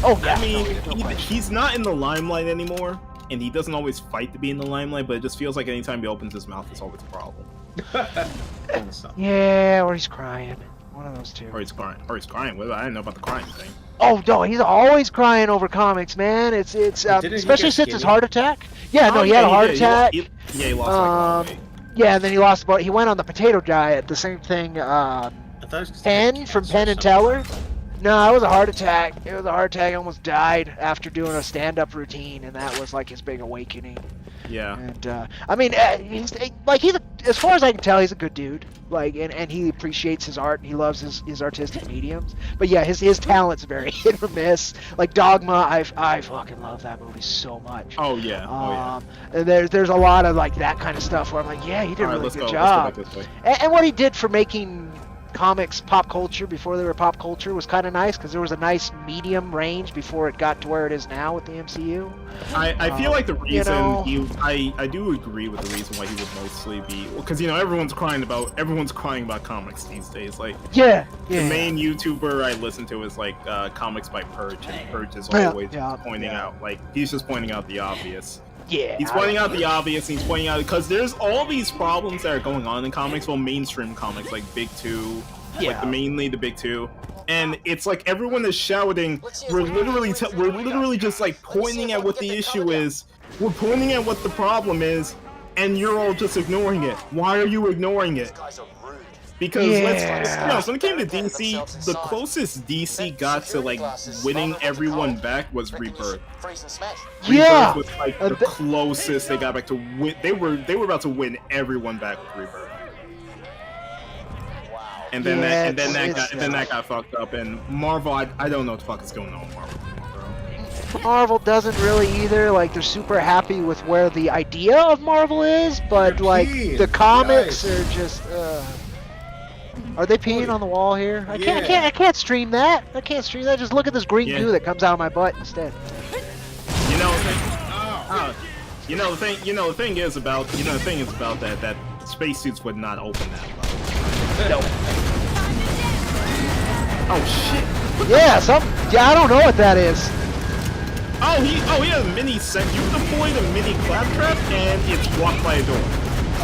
Oh yeah. I mean, he's not in the limelight anymore, and he doesn't always fight to be in the limelight. But it just feels like anytime he opens his mouth, it's always a problem. Yeah, or he's crying. One of those two. Or he's crying. Well, I didn't know about the crying thing. Oh no, he's always crying over comics, man. It's especially since his heart attack. Yeah, no, he had a heart attack. He lost weight. Yeah, and then he went on the potato diet. The same thing. Penn from Penn and Teller. No, it was a heart attack. He almost died after doing a stand-up routine, and that was like his big awakening. Yeah. And I mean, as far as I can tell, he's a good dude. Like, and he appreciates his art. And he loves his artistic mediums. But yeah, his talent's very hit or miss. Like Dogma, I fucking love that movie so much. Oh yeah. And there's a lot of like that kind of stuff where I'm like, yeah, he did a really good job. Let's go back this way. And what he did for making comics pop culture before they were pop culture was kind of nice, because there was a nice medium range before it got to where it is now with the MCU. I feel like the reason I do agree with the reason why he would mostly be, because everyone's crying about comics these days. Like the main YouTuber I listen to is like Comics by Purge, and Purge is always pointing out, like he's just pointing out the obvious. Yeah. He's pointing out the obvious, and he's pointing out because there's all these problems that are going on in comics, well, mainstream comics like Big Two, like mainly the Big Two, and it's like everyone is shouting. We're literally just like pointing at what the issue is. We're pointing at what the problem is, and you're all just ignoring it. Why are you ignoring it? Because let's be honest, when it came to DC, the closest DC got to like winning everyone back was Rebirth. Rebirth was like the closest they got back to win. They were about to win everyone back with Rebirth. And then Yeah, that got fucked up. And Marvel, I don't know what the fuck is going on with Marvel, bro. Marvel doesn't really either. Like, they're super happy with where the idea of Marvel is, but like the comics are just. Are they peeing on the wall here? I can't stream that. I can't stream that. Just look at this green goo that comes out of my butt instead. You know, the thing is about that spacesuits would not open that well. No. Oh shit. Yeah, I don't know what that is. Oh, he has a mini set. You deploy the mini claptrap and it's blocked by a door.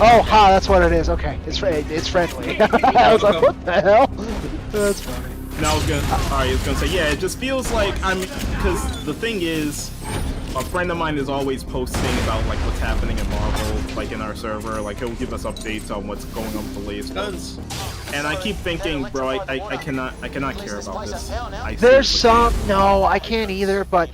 Oh, ha, that's what it is. Okay, it's friendly. I was like, what the hell? That's funny. No, I was gonna say, yeah, it just feels like because the thing is, a friend of mine is always posting about like what's happening in Marvel, like in our server. Like he'll give us updates on what's going on with the latest ones. And I keep thinking, bro, I cannot care about this. There's some, no, I can't either. But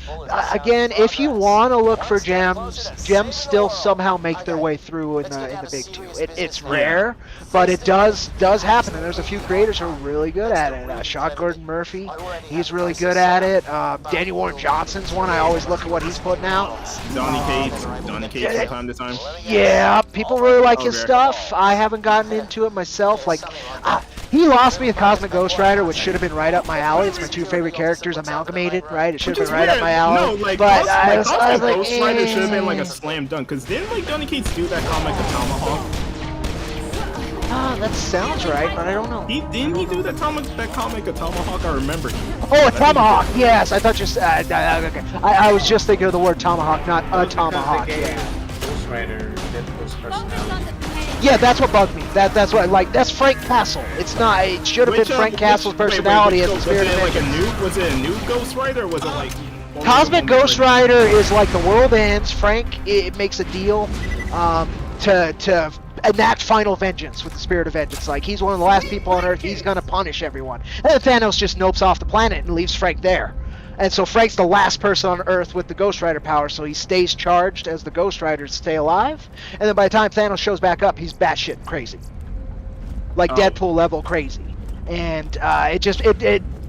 again, if you want to look for gems still somehow make their way through in the big two. It's rare, but it does happen. And there's a few creators who are really good at it. Sean Gordon Murphy, he's really good at it. Daniel Warren Johnson's one. I always look at what he's putting out. Donny Cates from time to time. Yeah, people really like his stuff. I haven't gotten into it myself. Like, he lost me with Cosmic Ghost Rider, which should have been right up my alley. It's my two favorite characters amalgamated, right? It should have been right up my alley. No, like, but I was Cosmic like, Ghost Rider should have been like a slam dunk. Cause didn't like Donny Cates do that comic, The Tomahawk? That sounds right, but I don't know. Didn't he do that comic, A Tomahawk? I remember. Oh, a Tomahawk! Yes, I thought okay. I was just thinking of the word Tomahawk, not a Tomahawk. Ghost Rider, Deadpool's personality. Yeah, that's what bugged me. That's what that's Frank Castle. It's not. It should have been Frank Castle's personality as the Spirit of Vengeance. Was it a new Ghost Rider, or was it like Cosmic Ghost Rider is like the world ends. Frank makes a deal to enact final vengeance with the Spirit of Vengeance. Like, he's one of the last people on Earth. He's gonna punish everyone. And then Thanos just nopes off the planet and leaves Frank there. And so Frank's the last person on Earth with the Ghost Rider power, so he stays charged as the Ghost Rider to stay alive. And then by the time Thanos shows back up, he's batshit crazy. Like Deadpool level crazy. And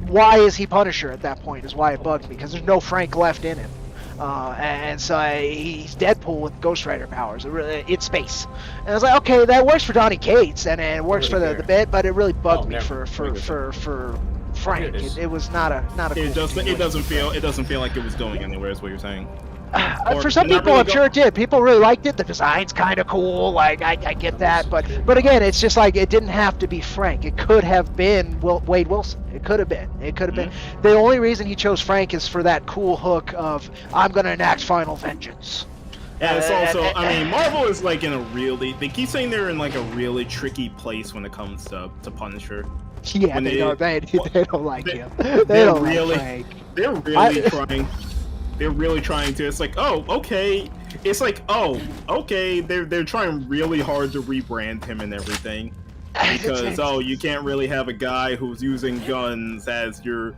why is he Punisher at that point is why it bugs me, because there's no Frank left in him. And so he's Deadpool with Ghost Rider powers. It's space. And I was like, okay, that works for Donny Cates, and it works for the bit, but it really bugged me for Frank. It was not a cool it doesn't feel like it was going anywhere, is what you're saying. For some people, I'm sure it did. People really liked it. The design's kind of cool. Like, I get that, but again, it's just like it didn't have to be Frank. It could have been Wade Wilson. It could have been. The only reason he chose Frank is for that cool hook of I'm gonna enact final vengeance. And it's also, I mean, Marvel is like in a really. They keep saying they're in like a really tricky place when it comes to Punisher. Yeah, they don't like him. They don't like Frank. They're really trying. They're really trying to. It's like, oh, okay. It's like, oh, okay. They're trying really hard to rebrand him and everything, because you can't really have a guy who's using guns as your.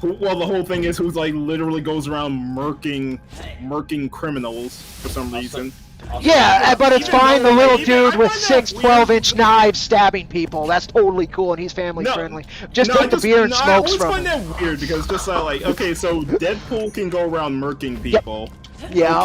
Well, the whole thing is who's like literally goes around murking criminals for some reason. Yeah, but it's fine. The little dude with 6 12-inch knives stabbing people. That's totally cool, and he's family friendly. Just take the beer and smokes from him. I always find that weird, because just like, okay, so Deadpool can go around murking people. Yeah.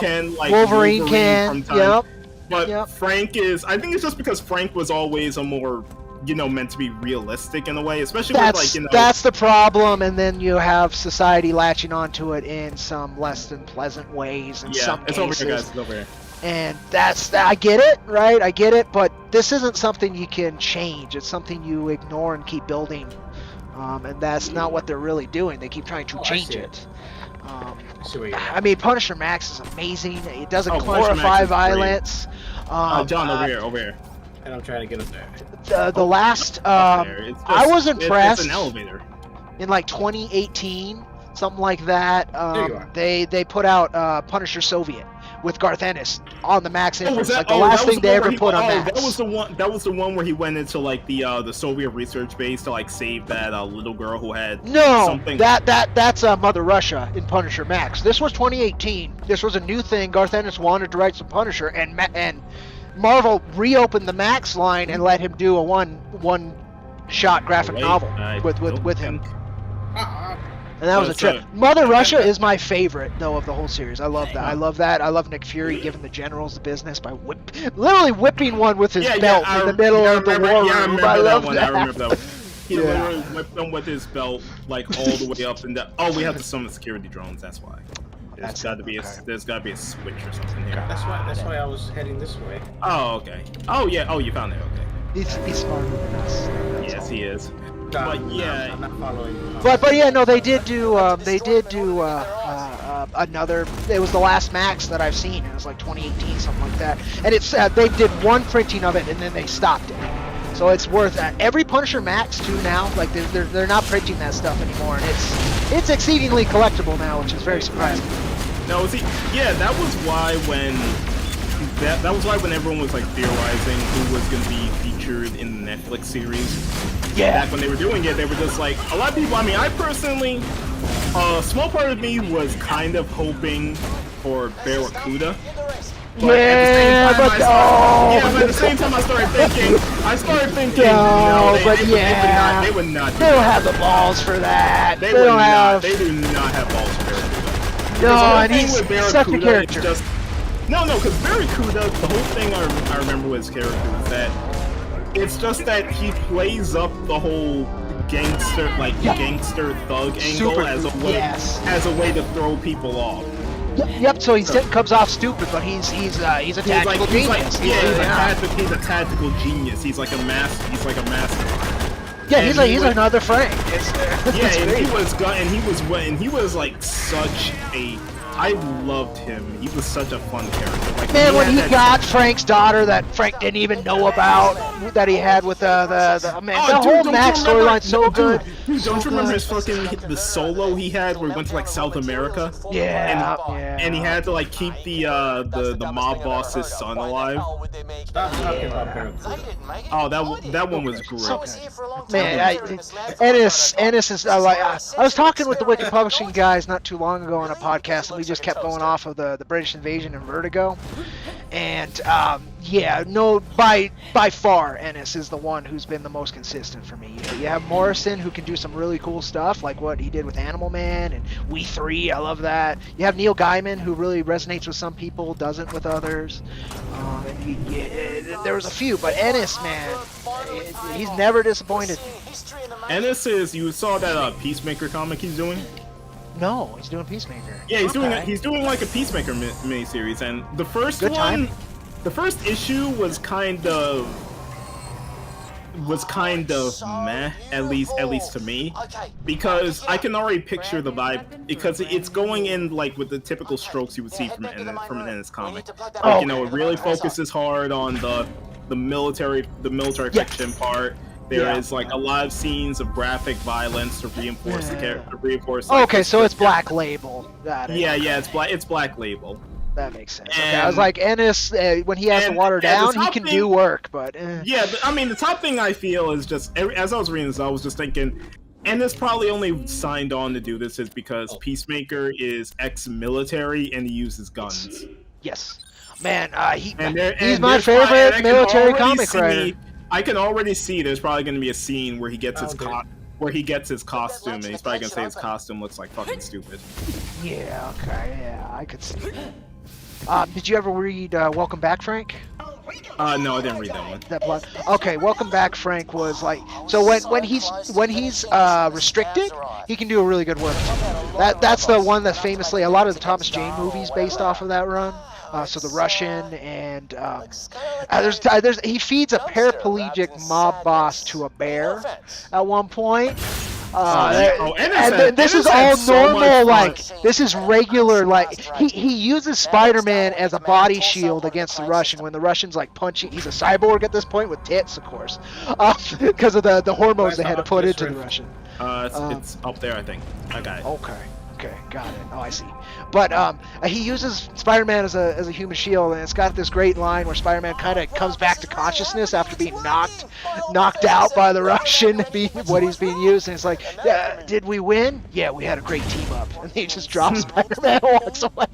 Wolverine can. Yep. But Frank is. I think it's just because Frank was always a more, meant to be realistic in a way, especially with like, That's the problem, and then you have society latching onto it in some less than pleasant ways in some cases. Over here, guys. It's over here. And I get it, right? I get it, but this isn't something you can change. It's something you ignore and keep building, and that's not what they're really doing. They keep trying to change it. I mean, Punisher Max is amazing. It doesn't glorify violence. John, over here. And I'm trying to get up there. The last, I was impressed. It's an elevator. In like 2018, something like that. They put out Punisher Soviet with Garth Ennis on the Max Inverse. Like the last thing they ever put on Max. That was the one where he went into like the Soviet research base to like save that little girl who had something. That's Mother Russia in Punisher Max. This was 2018. This was a new thing. Garth Ennis wanted to write some Punisher, and Marvel reopened the Max line and let him do a one shot graphic Wait, novel I with don't him. think- And that was a What's trip. that? Mother Russia is my favorite, though, of the whole series. I love that. Huh. I love that. I love Nick Fury giving the generals the business by literally whipping one with his belt in the middle of the war room. I remember I that love one. that. I remember that one. He Yeah. literally whipped them with his belt, like all the way up and down. Oh, we have to summon security drones. That's why. That's There's got to be okay. there's got to be a switch or something here. That's why I was heading this way. Oh, okay. Oh yeah. Oh, you found it. Okay. He's smarter than us. That's Yes, all. he is. But yeah. I'm not following. But yeah, no, they did do another. It was the last Max that I've seen. It was like 2018, something like that. And it's they did one printing of it and then they stopped it. So it's worth every Punisher Max too now. Like they're not printing that stuff anymore, and it's exceedingly collectible now, which is very surprising. No, see, yeah, that was why when that was why when everyone was like theorizing who was going to be featured in the Netflix series. Yeah. Back when they were doing it, they were just like a lot of people. I mean, I personally, a small part of me was kind of hoping for Barracuda. But Yeah, at the same time, but but at the same time, I started thinking, No, but they would not. They don't have the balls for that. They They would don't not. have. They do not have balls for Barracuda. No, The whole and thing he's with such a Barracuda character. is just no, because Barracuda, the whole thing I remember with his character is that it's just that he plays up the whole gangster thug angle Super as a cool, way yes. as a way to throw people off. Yep. So he comes off stupid, but he's a tactical genius. He's a tactical genius. He's like a master. Yeah, and he's another Frank. Yeah, and he was like such a. I loved him. He was such a fun character. Like, Man, when he had that- got Frank's daughter that Frank didn't even know about, that he had with the man, Oh, the dude, whole don't Max you remember- storyline's so good. Dude, don't So you remember good. his fucking the solo he had where he went to like South America? Yeah, And he had to like keep the mob boss's son alive. Stop talking about Barracuda. Oh, that one was great. Man, Ennis is like I was talking with the Wicked Publishing guys not too long ago on a podcast, and we just kept going off of the British Invasion and Vertigo, and yeah, no, by far Ennis is the one who's been the most consistent for me. You have Morrison, who can do some really cool stuff like what he did with Animal Man and We Three. I love that. You have Neil Gaiman, who really resonates with some people, doesn't with others. There was a few, but Ennis, man, he's never disappointed. Ennis is you saw that Peacemaker comic he's doing? No, he's doing Peacemaker. Yeah, Okay. he's doing like a Peacemaker miniseries, and the first Good one, time. the first issue was kind of meh, at least to me, because I can already picture the vibe because it's going in like with the typical strokes you would see from an Ennis comic. Like, you know, it really focuses hard on the military fiction part. There is like a lot of scenes of graphic violence to reinforce the character. Okay, so it's Black Label. Got it. Yeah, it's Black Label. That makes sense. Okay, I was like, Ennis, when he has to water down, he can do work, but... Yeah, I mean, the top thing I feel is just, as I was reading this, I was just thinking, Ennis probably only signed on to do this is because Peacemaker is ex-military and he uses guns. Yes. Man, he's And my there's probably- favorite and I can military already comic see- writer. I can already see there's probably going to be a scene where he gets his Okay. where he gets his costume, and he's probably going to say his costume looks like fucking stupid. Yeah, okay, yeah, I could see that. Did you ever read Welcome Back, Frank? No, I didn't read that one. That blood. Okay, Welcome Back, Frank was like so when he's restricted, he can do a really good work. That's the one that famously a lot of the Thomas Jane movies based off of that run. So the Russian and he feeds a paraplegic mob boss to a bear at one point. This is all normal, like this is regular, like he uses Spider-Man as a body shield against the Russian when the Russian's like punching. He's a cyborg at this point with tits, of course, because of the hormones they had to put into the Russian. It's up there, I think. I got it. Okay, got it. Oh, I see. But he uses Spider-Man as a human shield, and it's got this great line where Spider-Man kind of comes back to consciousness after being knocked out by the Russian, what he's being used, and it's like, did we win? Yeah, we had a great team up. And he just drops Spider-Man and walks away.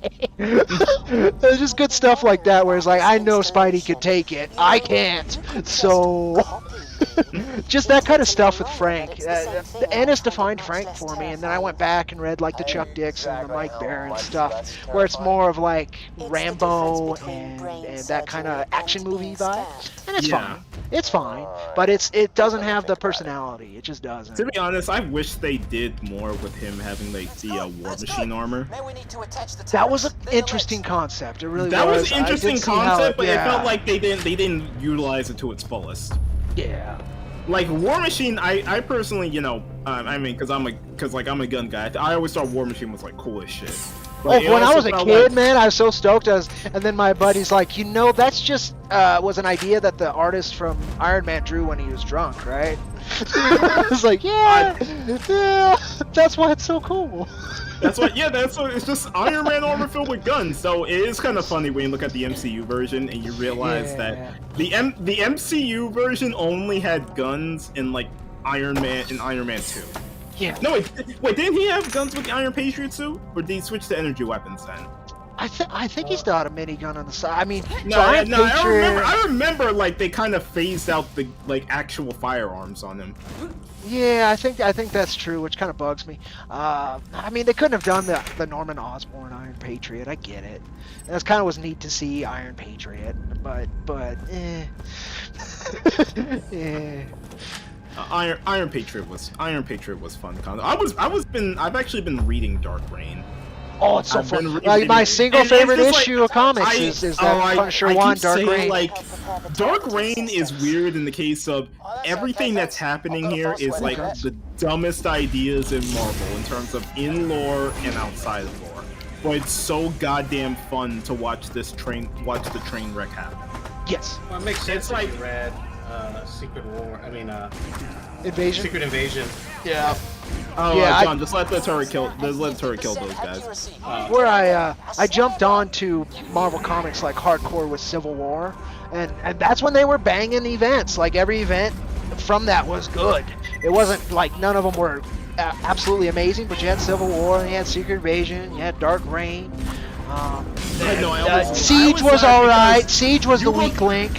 There's just good stuff like that where it's like, I know Spidey could take it. I can't. So... Just that kind of stuff with Frank. Ennis defined Frank for me, and then I went back and read like the Chuck Dixon, the Mike Barron stuff, where it's more of like Rambo and that kind of action movie vibe, and it's Yeah. fine. It's fine, but it doesn't have the personality. It just doesn't. To be honest, I wish they did more with him having like the War Machine armor. Now we need to attach the That was an towers. They're the interesting reason. concept. It really That was. was an I did interesting see how concept, but it yeah. felt like they didn't utilize it to its fullest. Yeah. Like War Machine, I personally, you know, I mean, because I'm a gun guy. I always thought War Machine was like cool as shit. But it When I also was a felt kid, like- man, I was so stoked. And then my buddy's like, that's just was an idea that the artist from Iron Man drew when he was drunk, right? I was like, yeah, that's why it's so cool. That's what. Yeah, that's what. It's just Iron Man armor filled with guns. So it is kind of funny when you look at the MCU version and you realize that the MCU version only had guns in like Iron Man 2. Yeah. No, wait, didn't he have guns with the Iron Patriot suit, or did he switch to energy weapons then? I think he still had a minigun on the side. I mean, No, so Iron no, Patriot, I remember like they kind of phased out the like actual firearms on him. Yeah, I think that's true, which kind of bugs me. I mean, they couldn't have done the Norman Osborn Iron Patriot. I get it. That kind of was neat to see Iron Patriot, but eh. Iron Patriot was fun. I've actually been reading Dark Reign. Oh, it's so I've been fun. reading My it. single And it's favorite just like- issue of comics I- is oh, that I Punisher keep 1, Dark saying, Reign. like, Dark Reign is weird in the case of everything that's happening here is like the dumbest ideas in Marvel in terms of in lore and outside of lore. But it's so goddamn fun to watch the train wreck happen. Yes. Well, it makes sense It's if like- you read Secret War. I mean, Invasion. Secret Invasion. Yeah. Oh, Yeah, John, just let the turret kill those guys. Where I jumped on to Marvel Comics like hardcore with Civil War, and that's when they were banging events. Like every event from that was good. It wasn't like none of them were absolutely amazing, but you had Civil War, and you had Secret Invasion, you had Dark Reign. Siege was all right. Siege was the weak link,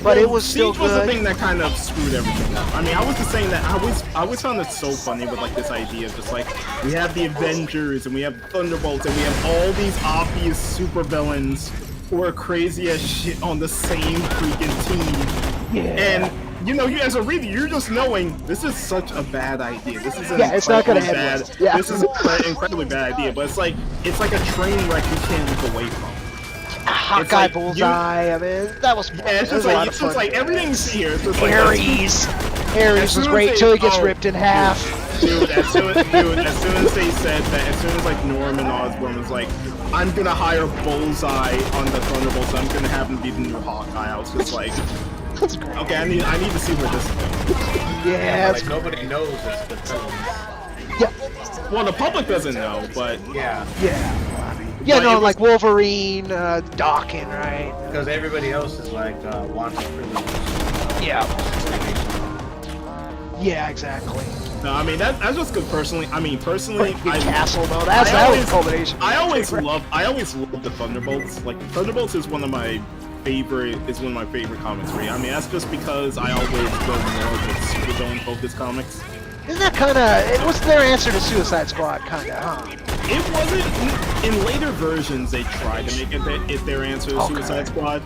but it was still Siege was the good. thing that kind of screwed everything up. I mean, I was just saying that I always found it so funny with like this idea of just like we have the Avengers and we have Thunderbolts and we have all these obvious supervillains who are crazy as shit on the same freaking team. Yeah. And you know, you as a reader, you're just knowing this is such a bad idea. This is an It's not gonna incredibly end bad. well. Yeah. This is an incredibly bad idea, but it's like a train wreck you can't look away from. Hawkeye, like Bullseye. I mean, that was fun. Yeah, it's It was just a lot like of it's just fun. like everything's here. It's just like Ares. As Ares soon was as great they- till he gets oh, ripped in half. Dude, as soon as they said that, as soon as like Norman Osborn was like, I'm gonna hire Bullseye on the Thunderbolts, I'm gonna have him be the new Hawkeye, I was just like, That's great. okay, I need to see where this is going. Yeah, Like it's nobody knows it's the villains. Well, the public doesn't know, but Yeah, yeah, But no, it was- like Wolverine, Dawkins, right? because everybody else is like wanted criminals. Yeah. Yeah, exactly. no, I mean that's just good personally. I mean personally, Big I Castle though, that was a culmination. I always love the Thunderbolts. Like Thunderbolts is one of my favorite comics to read. I mean that's just because I always go more with supervillain focused comics. Isn't that kind of? It was their answer to Suicide Squad, kind of, huh? It wasn't in later versions. They tried to make it their answer to Okay. Suicide Squad,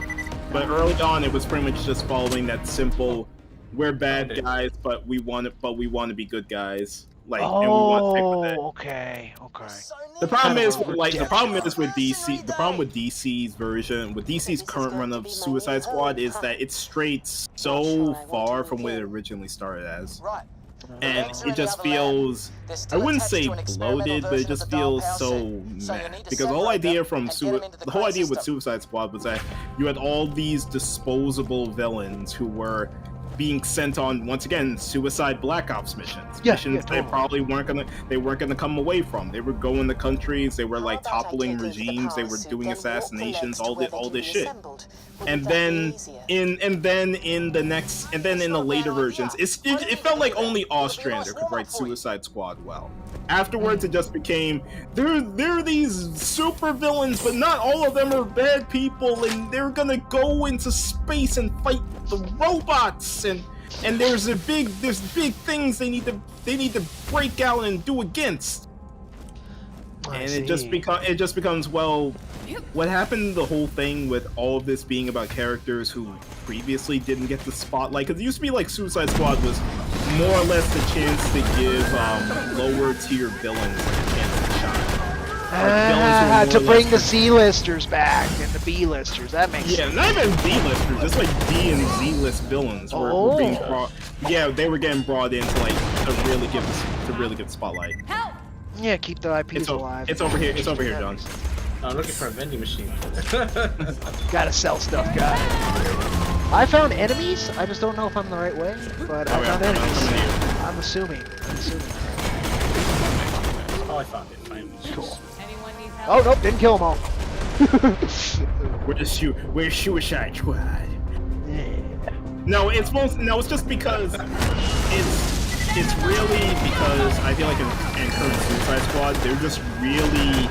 but early on it was pretty much just following that simple: we're bad guys, but we want to be good guys. Like, and we want to stick with it. Okay. The problem Kind of is a like the problem redemption is with DC. The problem with DC's version, with DC's current run of Suicide Squad, is that it's strayed so far from what it originally started as. Right. And it just feels, I wouldn't say bloated, but it just feels so meh. Because the whole idea with Suicide Squad was that you had all these disposable villains who were being sent on, once again, suicide Black Ops missions. Missions they totally. probably weren't gonna come away from. They were going to countries, they were like toppling regimes, they were doing assassinations, all this shit. And then in the later versions, it felt like only Ostrander could write Suicide Squad well. Afterwards, it just became there are these super villains, but not all of them are bad people, and they're gonna go into space and fight the robots, and and there's big things they need to break out and do against. And it just becomes, well, what happened to the whole thing with all of this being about characters who previously didn't get the spotlight? Because it used to be like Suicide Squad was more or less the chance to give lower tier villains like a chance to shine. To bring the C-listers back and the B-listers. That makes sense. Yeah, not even B-listers, just like B and Z-list villains were being brought. Yeah, they were getting brought in to like to really give spotlight. Help! Yeah, keep the IPs alive. It's over here. It's over here, John. I'm looking for a vending machine. Gotta sell stuff, guys. I found enemies. I just don't know if I'm the right way, but I found enemies. I'm assuming. Oh, I found it. Finally. Cool. Anyone need help? Oh nope, didn't kill them all. We're Suicide Squad. Yeah. No, it's just because it's really because I feel like in current Suicide Squad, they're just really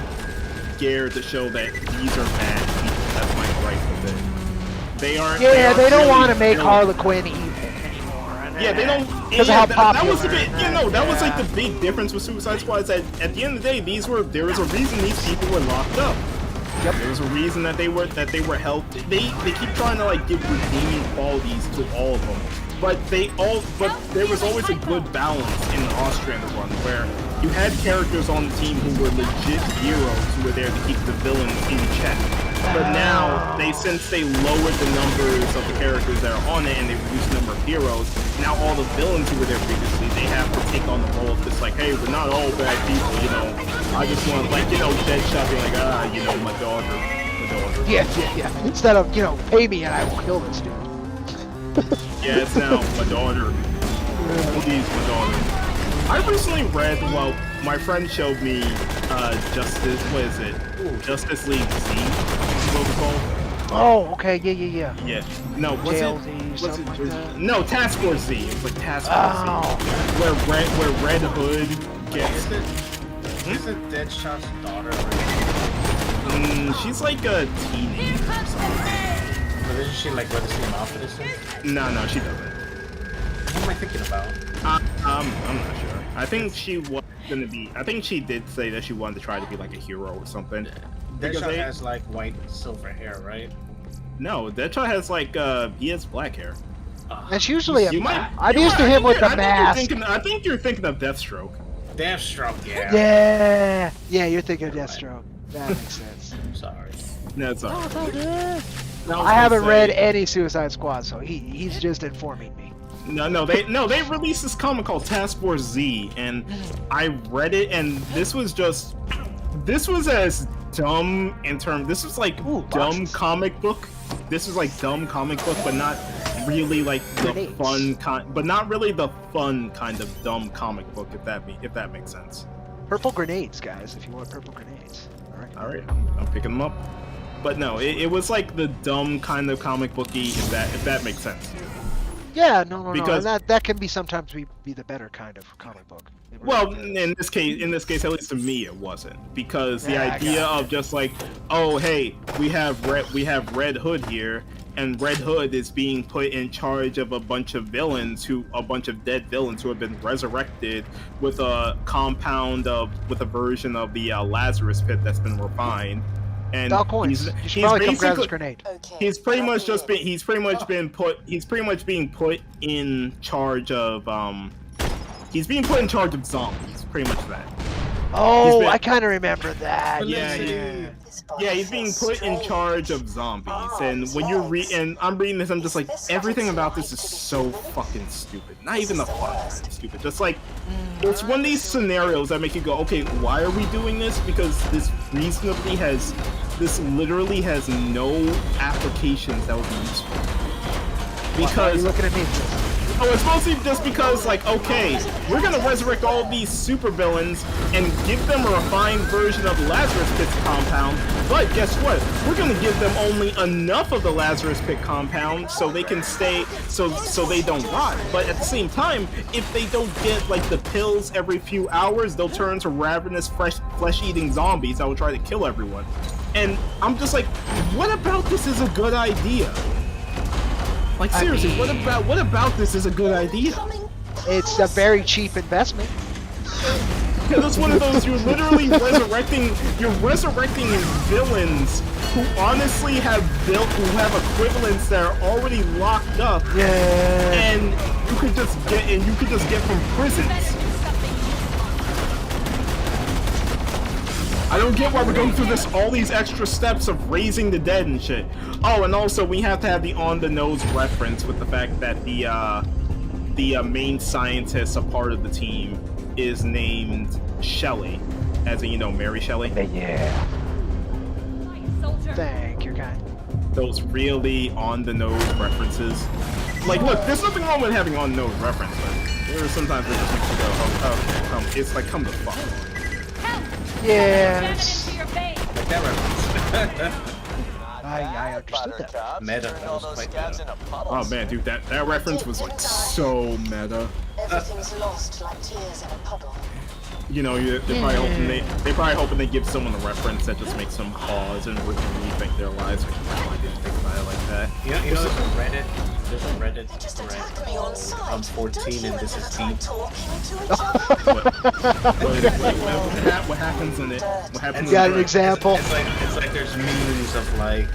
scared to show that these are bad people. That's my gripe with it. They aren't. Yeah, they don't really want to make villains. Harley Quinn evil anymore. Yeah, they don't. Because of how popular. That was the big, that was like the big difference with Suicide Squad. Is that at the end of the day, there was a reason these people were locked up. Yep. There was a reason that they were held. They keep trying to like give redeeming qualities to all of them, but there was always a good balance in the Austrian run where you had characters on the team who were legit heroes who were there to keep the villains in check. But now, since they lowered the numbers of the characters that are on it and they reduced the number of heroes, now all the villains who were there previously, they have to take on the role of just like, hey, we're not all bad people, you know. I just want, like, you know, Deadshot being like, you know, my daughter. Yeah. Instead of, pay me and I will kill this dude. Yeah, it's now my daughter. Please, my daughter. I recently read, well, my friend showed me Justice League Z, what it's called. Oh, okay, yeah. Yeah. No, what's JLZ, it? something like that? No, Task Force Z. It's like Task Force Z. Where Red Hood gets... Isn't Deadshot's daughter? She's like a teenager or something. But isn't she like let us see him off for this thing? No, she doesn't. What am I thinking about? I'm not sure. I think she was gonna be. I think she did say that she wanted to try to be like a hero or something. Deadshot has like white and silver hair, right? No, Deadshot has like he has black hair. That's usually I'm used to him with the mask. I think you're thinking of Deathstroke. Deathstroke, yeah. Yeah, you're thinking of Deathstroke. That makes sense. Sorry. No, it's alright. I haven't read any Suicide Squad, so he's just informing me. No, they released this comic called Task Force Z, and I read it, and this was as dumb in terms. This was like dumb comic book. This was like dumb comic book, but not really like the fun kind. But not really the fun kind of dumb comic book, if that makes sense. Purple grenades, guys. If you want purple grenades. All right, I'm picking them up. But no, it was like the dumb kind of comic booky, if that makes sense. Yeah, no. Because And that can be sometimes be the better kind of comic book. Well, in this case, at least to me, it wasn't, because the idea of just like, oh hey, we have Red Hood here, and Red Hood is being put in charge of a bunch of dead villains who have been resurrected with a version of the Lazarus Pit that's been refined. And you should probably come grab this grenade. He's pretty much being put in charge of he's being put in charge of zombies, pretty much that. Oh, I kind of remember that. Yeah, he's being put in charge of zombies, and when and I'm reading this, I'm just like, everything about this is so fucking stupid. Not even the plot is stupid. Just like, it's one of these scenarios that make you go, okay, why are we doing this? Because this literally has no applications that would be useful. Because why are you looking at me? Oh, it's mostly just because, like, okay, we're gonna resurrect all these supervillains and give them a refined version of Lazarus Pit's compound, but guess what? We're gonna give them only enough of the Lazarus Pit compound so they can stay, so they don't rot. But at the same time, if they don't get, like, the pills every few hours, they'll turn to ravenous, flesh-eating zombies that will try to kill everyone. And I'm just like, what about this is a good idea? Like I seriously, mean- what about this is a good idea? It's a very cheap investment. Because it's one of those you're resurrecting villains who honestly have equivalents that are already locked up, Yeah. and you could just get from prisons. I don't get why we're going through all these extra steps of raising the dead and shit. Oh, and also we have to have the on-the-nose reference with the fact that the main scientist, a part of the team, is named Shelley, as in, Mary Shelley. Yeah. Thank you, kind. Those really on-the-nose references. Like, look, there's nothing wrong with having on-the-nose reference, but there are sometimes it just makes you go, oh, okay, it's like, come to fuck. Yeah. Like that reference. I understood that. Meta, that was quite meta. Oh man, dude, that reference was like so meta. Everything's lost like tears in a puddle. They're probably hoping they give someone a reference that just makes them pause and rethink their lives. Like, oh, I didn't think about it like that. You know, there's a Reddit Just thread attack me on called sight. I'm 14 Don't you and this ever is try deep. talking to each other? What happens in it? What happens? You got an in it? example? It's like there's memes of like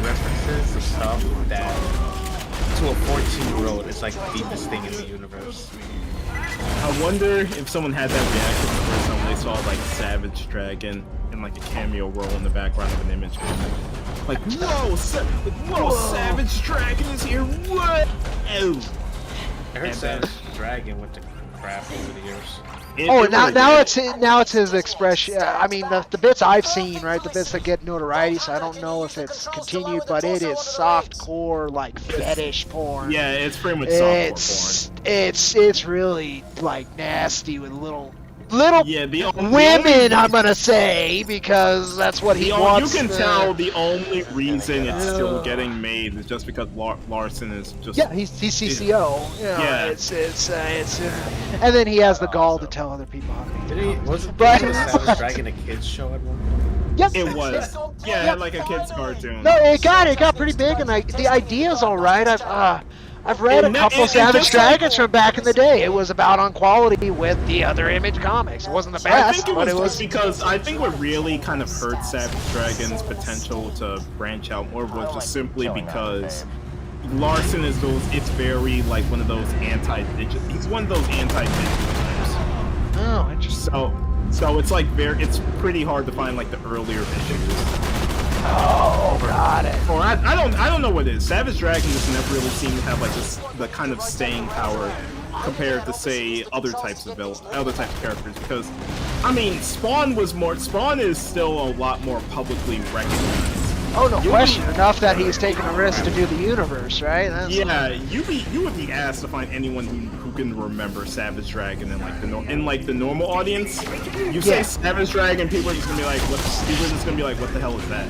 references of stuff that to a 14-year-old it's like the deepest thing in the universe. I wonder if someone had that reaction the first time they saw like Savage Dragon in like a cameo role in the background of an image. Like, whoa, Savage Dragon is here. What? Oh. I heard Savage Dragon with the crap over the years. Now it's his expression. I mean, the bits I've seen, right? The bits that get notoriety. So I don't know if it's continued, but it is softcore, like fetish porn. Yeah, it's pretty much softcore porn. It's really like nasty with little Yeah, the women. I'm gonna say because that's what he wants. You can tell the only reason it's still getting made is just because Larson is just. Yeah, he's CCO. Yeah. It's and then he has the gall to tell other people how to make it. Wasn't But- Savage Dragon a kids show at one point? Yep. It was. Yeah, like a kid's cartoon. No, it got pretty big, and the idea's all right. I've read a couple Savage Dragons from back in the day. It was about on quality with the other Image comics. It wasn't the I best, think but it it was was. because I think what really kind of hurt Savage Dragon's potential to branch out more was just simply because Larson is it's very like one of those anti-digital. He's one of those anti-digital types. Oh, interesting. So it's like it's pretty hard to find like the earlier issues. Oh, got it. Or I don't know what it is. Savage Dragon just never really seemed to have like the kind of staying power compared to say other types of characters. Because I mean, Spawn is still a lot more publicly recognized. Oh, no question. Enough that he's taken a risk to do the universe, right? Yeah, you would be asked to find anyone who can remember Savage Dragon in like the normal audience. You say Savage Dragon, people are just gonna be like, what the hell is that?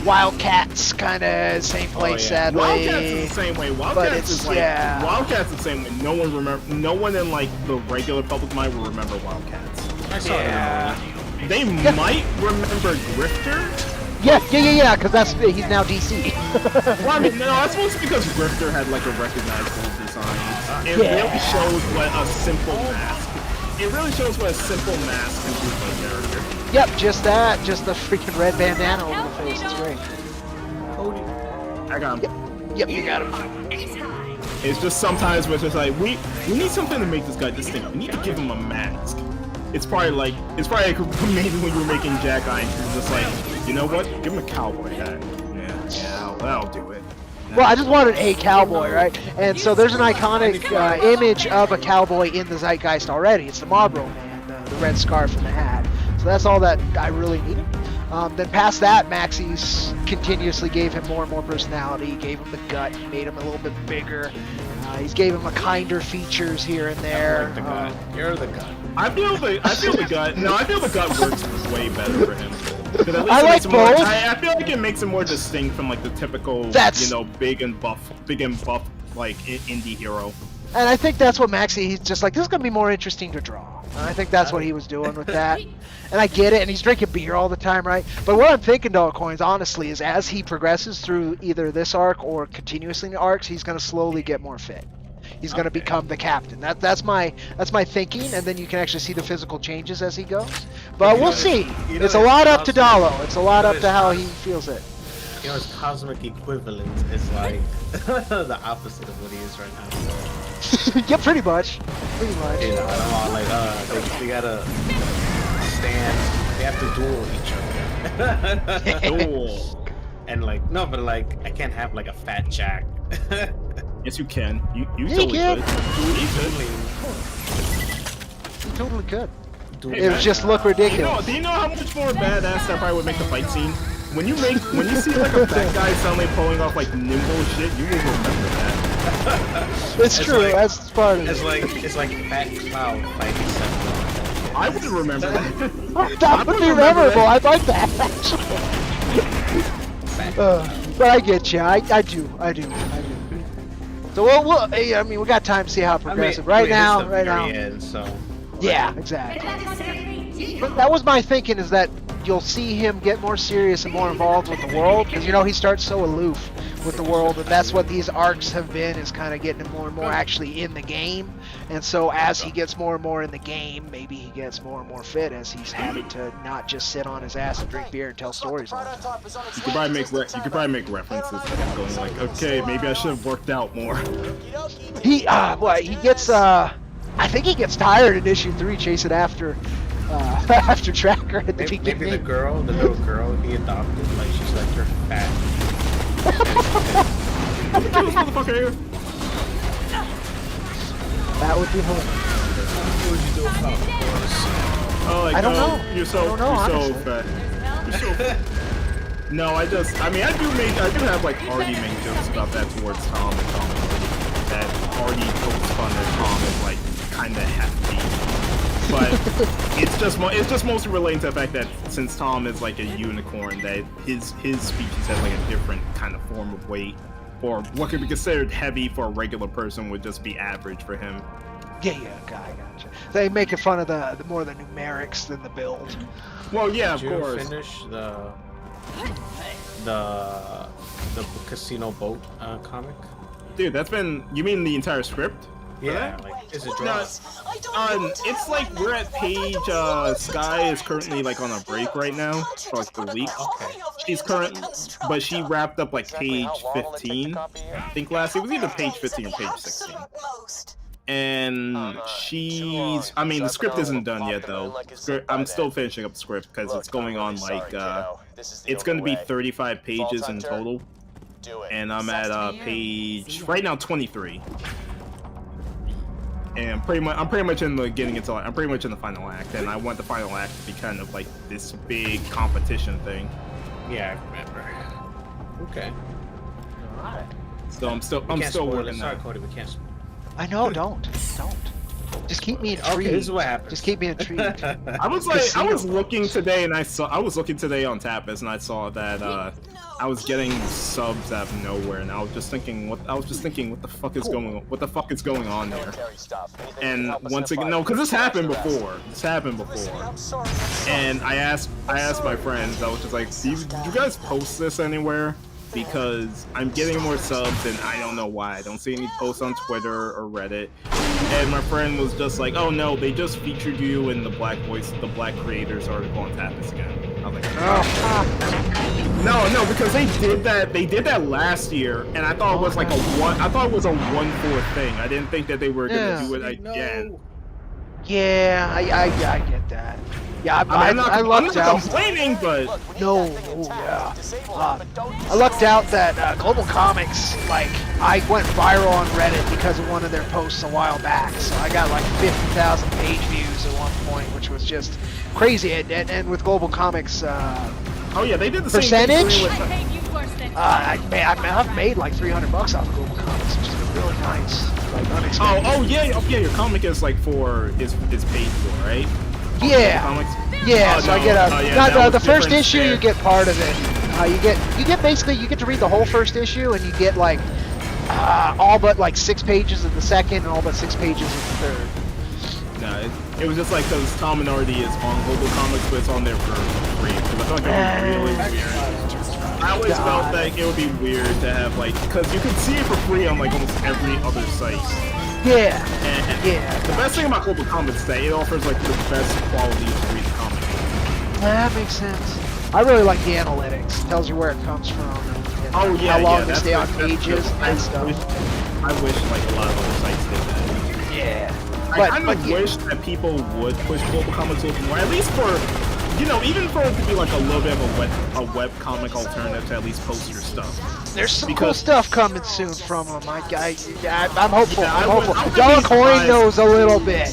Wildcats, kind of same place, sadly. Wildcats is the same way. Wildcats is the same way. No one in like the regular public mind will remember Wildcats. I saw it. They might remember Grifter. Yeah, because he's now DC. Well, I mean, no, that's mostly because Grifter had like a recognizable design. It really shows what a simple mask. It really shows what a simple mask can do for a character. Yep, just that. Just the freaking red bandana over the face. It's great. I got him. Yep, you got him. It's just sometimes we're just like, we need something to make this guy distinct. We need to give him a mask. It's probably like maybe when you were making Jack Iron, you're just like, you know what? Give him a cowboy hat. Yeah, that'll do it. Well, I just wanted a cowboy, right? And so there's an iconic image of a cowboy in the zeitgeist already. It's the Marlboro Man, the red scarf and the hat. So that's all that I really needed. Then past that, Maxie's continuously gave him more and more personality. Gave him the gut, made him a little bit bigger. He's gave him a kinder features here and there. Like the gut. You're the gut. I feel the gut. No, I feel the gut works way better for him. I like both. I feel like it makes him more distinct from like the typical, big and buff, like indie hero. And I think that's what Maxie, he's just like, this is going to be more interesting to draw. I think that's what he was doing with that. And I get it, and he's drinking beer all the time, right? But what I'm thinking, Dog Coins, honestly, is as he progresses through either this arc or continuously in the arcs, he's going to slowly get more fit. He's going to become the captain. That's my thinking, and then you can actually see the physical changes as he goes. But we'll see. It's a lot up to Dalo. It's a lot up to how he feels it. You know, his cosmic equivalent is like the opposite of what he is right now. Yeah, pretty much. Pretty much. You know, I don't know, like, they gotta stand, they have to duel each other. Duel. And like, no, but like, I can't have like a fat Jack. Yes, you can. You Yeah, totally you could. You totally could. Hey, It man, would just look ridiculous. Do you know how much more badass that probably would make the fight scene? When you see like a fat guy suddenly pulling off like nimble shit, you will remember that. It's true. like- That's part of It's it. like Fat Cloud fighting Sentinel. I would remember that. That would be memorable. I like that. Actually. But I get you. I do. So I mean, we got time to see how progressive. Right now. End, so. Yeah, exactly. But that was my thinking, is that you'll see him get more serious and more involved with the world, because you know he starts so aloof with the world, and that's what these arcs have been, is kind of getting him more and more actually in the game. And so as he gets more and more in the game, maybe he gets more and more fit as he's having to not just sit on his ass and drink beer and tell stories all the time. You could probably make references to him going like, okay, maybe I should have worked out more. He gets I think he gets tired in issue 3 chasing after after Tracker at the beginning. Maybe the little girl he adopted, like she's like, you're fat. Kill this motherfucker here. That would be hilarious. What would you do about it? Oh, like, I don't know. You're so, I don't know, you're so honestly. fat. You're so fat. No, I do have like Artie make jokes about that towards Tom and Tom. That Artie pokes fun that Tom is like kind of hefty. But it's just mostly relating to the fact that since Tom is like a unicorn, that his species has like a different kind of form of weight, or what could be considered heavy for a regular person would just be average for him. Yeah, I gotcha. They making fun of the more the numerics than the build. Well, yeah, of Did you course. finish the casino boat comic? Dude, that's been. You mean the entire script? Yeah, like is it No, dry? it's like we're at page. Sky is currently like on a break right now for like the week. Okay. She's but she wrapped up like page 15. I think last. It was either page 15 or page 16. And I mean, the script isn't done yet though. I'm still finishing up the script because it's going on like. It's going to be 35 pages in total. And I'm at page right now 23. And I'm pretty much in the final act, and I want the final act to be kind of like this big competition thing. Yeah, I remember. Okay. So I'm still working Sorry, on. Cody, we can't. I know, don't. Just keep me intrigued. Okay, this is what happens. Just keep me intrigued. I was looking today, and I was looking today on Tapas, and I saw that I was getting subs out of nowhere, and I was just thinking, what the fuck is going on there? And once again, no, because this happened before. And I asked my friends, I was just like, did you guys post this anywhere? Because I'm getting more subs and I don't know why. I don't see any posts on Twitter or Reddit. And my friend was just like, oh no, they just featured you in the Black Creators article on Tapas again. I was like, oh. No, because they did that last year, and I thought it was like a 1/4 thing. I didn't think that they were gonna do it again. Yeah, I get that. Yeah, I'm I not lucked out. complaining, but No, yeah. I lucked out that Global Comics, like, I went viral on Reddit because of one of their posts a while back. So I got like 50,000 page views at one point, which was just crazy. And with Global Comics, oh yeah, they did the percentage? same thing. I've made like $300 off of Global Comics, which has been really nice. Like, unexpected. Oh yeah, your comic is like is paid for, right? Yeah. Comics? Yeah, Oh, so I no. get Oh, yeah, that the was first different issue there. you get part of it. You get basically you get to read the whole first issue, and you get like all but like 6 pages of the second and all but 6 pages of the third. No, It was just like because Tom and Artie is on Global Comics, but it's on there for free. Because I feel like it would be really weird. I always felt like it would be weird to have like, because you could see it for free on like almost every other site. Yeah. And Yeah. the best thing about Global Comics is that it offers like the best quality to read the comic. That makes sense. I really like the analytics. Tells you where it comes from. And Oh yeah, how long yeah, they stay on pages and stuff. I wish like a lot of other sites did that. Yeah. I kind of wish that people would push Global Comics a little more, at least for, you know, even for it to be like a little bit of a web comic alternative to at least post your stuff. There's some cool stuff coming soon from them. I'm hopeful. Yeah, I'm hopeful. wouldn't Dollar be Coin surprised. knows a little bit.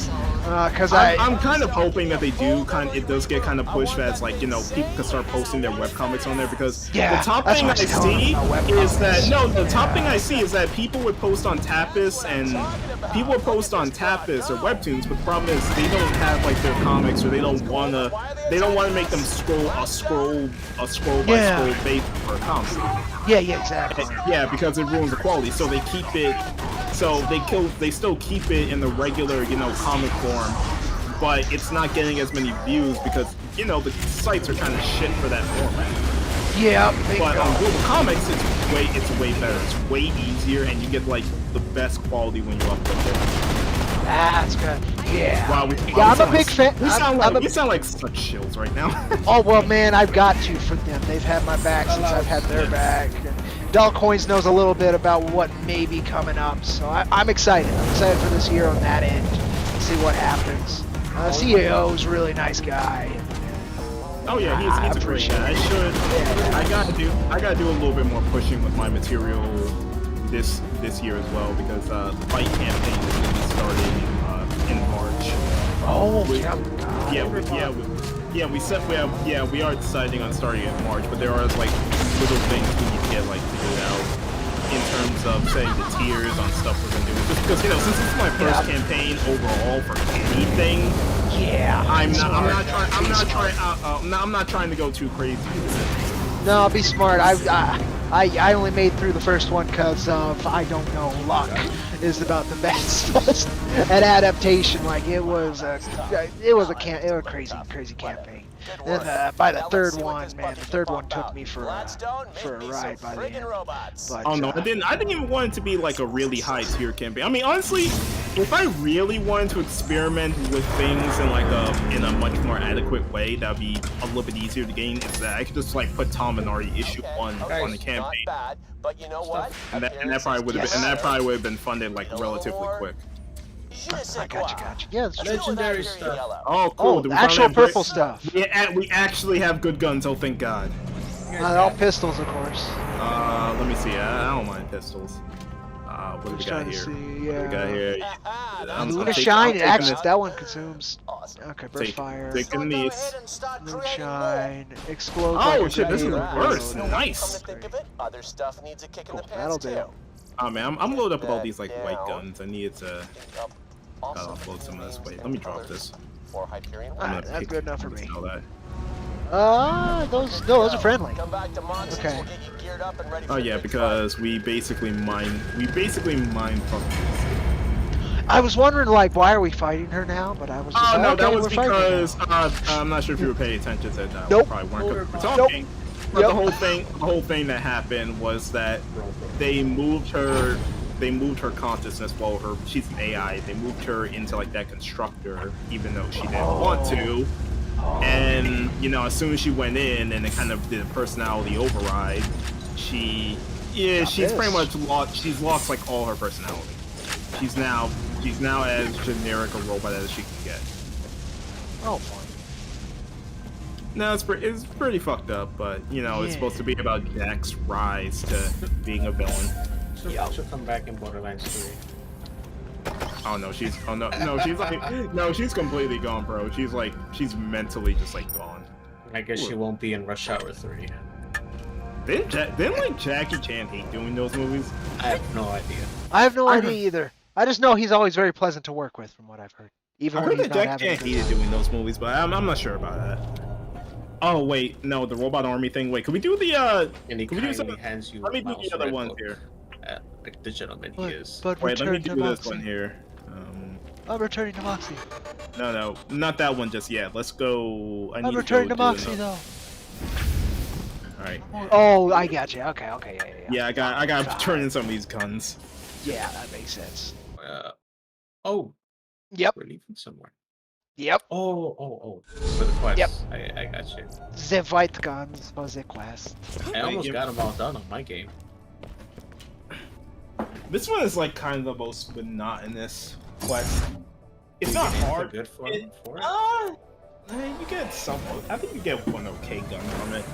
Cause I'm kind of hoping that they do it does get kind of pushed as like, you know, people can start posting their webcomics on there, because the top thing I see is that the top thing I see is that people would post on Tapas or webtoons, but the problem is they don't have like their comics, or they don't want to make them scroll by scroll base for a comic. Yeah, exactly. Yeah, because it ruins the quality. So they keep it. So they still keep it in the regular, you know, comic form, but it's not getting as many views because, you know, the sites are kind of shit for that format. Yeah. But on Google Comics, it's way better. It's way easier, and you get like the best quality when you upload it. That's good. Yeah. Wow, I'm a big fan. We sound like such shills right now. Oh well, man, I've got to for them. They've had my back since I've had their back. Dull Coins knows a little bit about what may be coming up, so I'm excited. I'm excited for this year on that end. See what happens. CEO's a really nice guy. Oh yeah, he's a great guy. I gotta do a little bit more pushing with my material this year as well, because the fight campaign is gonna be starting in March. Oh, we are deciding on starting in March, but there are like little things we need to get like figured out in terms of setting the tiers on stuff we're gonna do. Just because, you know, since this is my first campaign overall for anything, I'm not trying to go too crazy with it. No, be smart. I only made through the first one because of, I don't know, luck is about the best at adaptation. Like it was a crazy campaign. Then by the third one, man, the third one took me for a ride by the end. But, oh no, I didn't even want it to be like a really high tier campaign. I mean, honestly, if I really wanted to experiment with things in like in a much more adequate way, that'd be a little bit easier to gain. Is that I could just like put Tom and Artie issue 1 on the campaign. But you know what? And that probably would have been funded like relatively quick. I gotcha. Yeah, it's legendary stuff. Oh, cool. Oh, actual purple stuff. Yeah, we actually have good guns. Oh, thank God. All pistols, of course. Let me see. I don't mind pistols. What do we got here? What do we got here? Moonshine. Actually, that one consumes. Okay, burst fire. Taking these. Moonshine. Explode. Oh shit! This is worse. Nice. Cool. That'll do. Oh man, I'm loaded up with all these like white guns. I need to upload some of this. Wait, let me drop this. That's good enough for me. That. Those are friendly. Okay. Oh yeah, because we basically mine fuckers. I was wondering, like, why are we fighting her now? But I was just no, okay, that was we're fighting her because I'm not sure if you were paying attention to that. Nope. Probably weren't. 'Cause we're talking. But the whole thing that happened was that they moved her consciousness. Well, she's an AI. They moved her into like that constructor, even though she didn't want to. And you know, as soon as she went in and it kind of did a personality override, she's pretty much lost. She's lost like all her personality. She's now as generic a robot as she can get. Oh boy. No, it's pretty fucked up, but you know, it's supposed to be about Jack's rise to being a villain. She'll come back in Borderlands 3. Oh no, she's completely gone, bro. She's mentally just like gone. I guess she won't be in Rush Hour 3. Didn't like Jackie Chan hate doing those movies? I have no idea. I have no idea either. I just know he's always very pleasant to work with, from what I've heard. Even I when heard he's that not Jackie having. Chan hated doing those movies, but I'm not sure about that. Oh wait, no, the robot army thing. Wait, can we do the And he can we do kindly some? hands you Let me do the other ones book. here. Like the gentleman he is. But Wait, let me return do to this Moxie. one here. I'm returning to Moxie. No, not that one just yet. Let's go. I I'm need returning to to go Moxie do though. All right. Oh, I got you. Okay, yeah. Yeah, I got to God. turn in some of these guns. Yeah, that makes sense. Oh, Yep. we're leaving somewhere. Yep. Oh. For the quest. Yep. I got you. The white guns for the quest. I almost got them all done on my game. This one is like kind of the most monotonous quest. It's not hard. Good for It- it? You get some. I think you get one okay gun from it.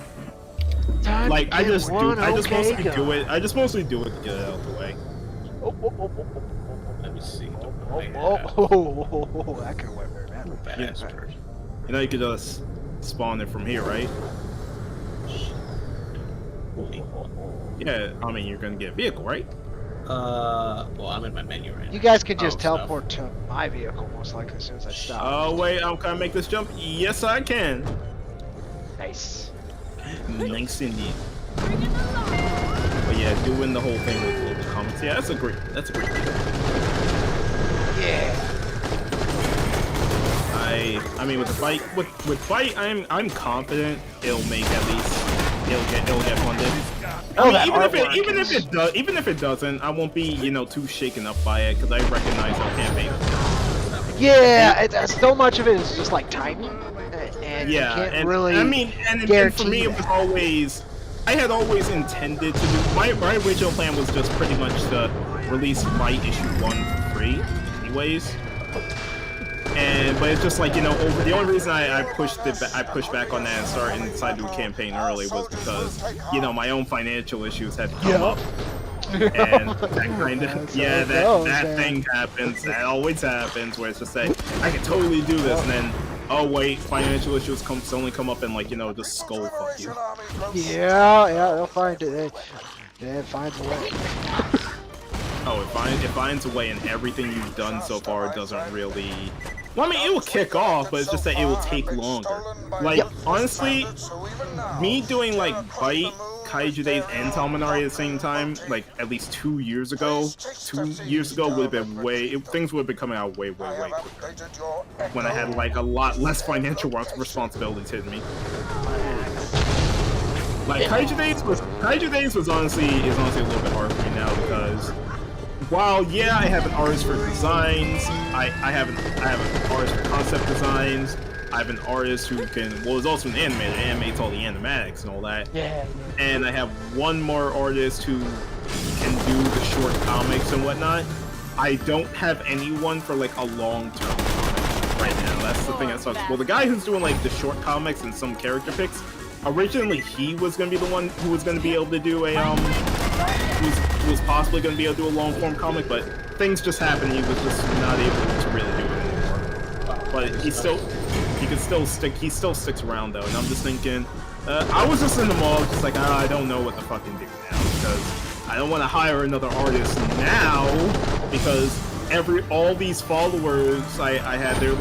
Time Like to I get just one mostly gun. do it. I just mostly do it to get it out of the way. Let me see. That could work very badly. Bastard. You know you could just spawn it from here, right? Yeah, I mean you're gonna get a vehicle, right? Well, I'm in my menu right now. You guys can just Oh, teleport to my vehicle most likely as soon as I stop. Oh wait, can I make this jump? Yes, I can. Nice. Nice indeed. But yeah, doing the whole thing with global comments, yeah, that's a great thing. Yeah. I mean with the fight, with fight, I'm confident it'll make at least it'll get funded. Oh, I mean, that even if it doesn't, I won't be too shaken up by it because I recognize our campaign. Yeah, so much of it is just like timing, and you Yeah, can't and really. I mean, and for me, it was always I had always intended to do my original plan was just pretty much to release Fight issue 1 for free, anyways. But it's just like over the only reason I pushed back on that and started and decided to do a campaign early was because my own financial issues had come up. And that kind of that thing happens. That always happens where it's just like I can totally do this, and then oh wait, financial issues suddenly come up and just skull fuck you. Yeah, they'll find it. It finds a way. Oh, it finds a way, and everything you've done so far doesn't really. Well, I mean, it will kick off, but it's just that it will take longer. Like, honestly, me doing like Bite, Kaiju Days, and Talmanari at the same time, like at least 2 years ago, would have been things would have been coming out way quicker. When I had like a lot less financial responsibilities hitting me. Like Kaiju Days was honestly a little bit hard for me now because while I have an artist for designs, I have an artist for concept designs. I have an artist who is also an animator, animates all the animatics and all that. Yeah. And I have one more artist who can do the short comics and whatnot. I don't have anyone for like a long-term comic right now. That's the thing that sucks. Well, the guy who's doing like the short comics and some character picks, originally he was gonna be the one who was gonna be able to do a who was possibly gonna be able to do a long-form comic, but things just happened. He was just not able to really do it anymore. But he still sticks around though, and I'm just thinking, I was just in the mall, just like I don't know what to fucking do now because I don't want to hire another artist now because all these followers I had, they're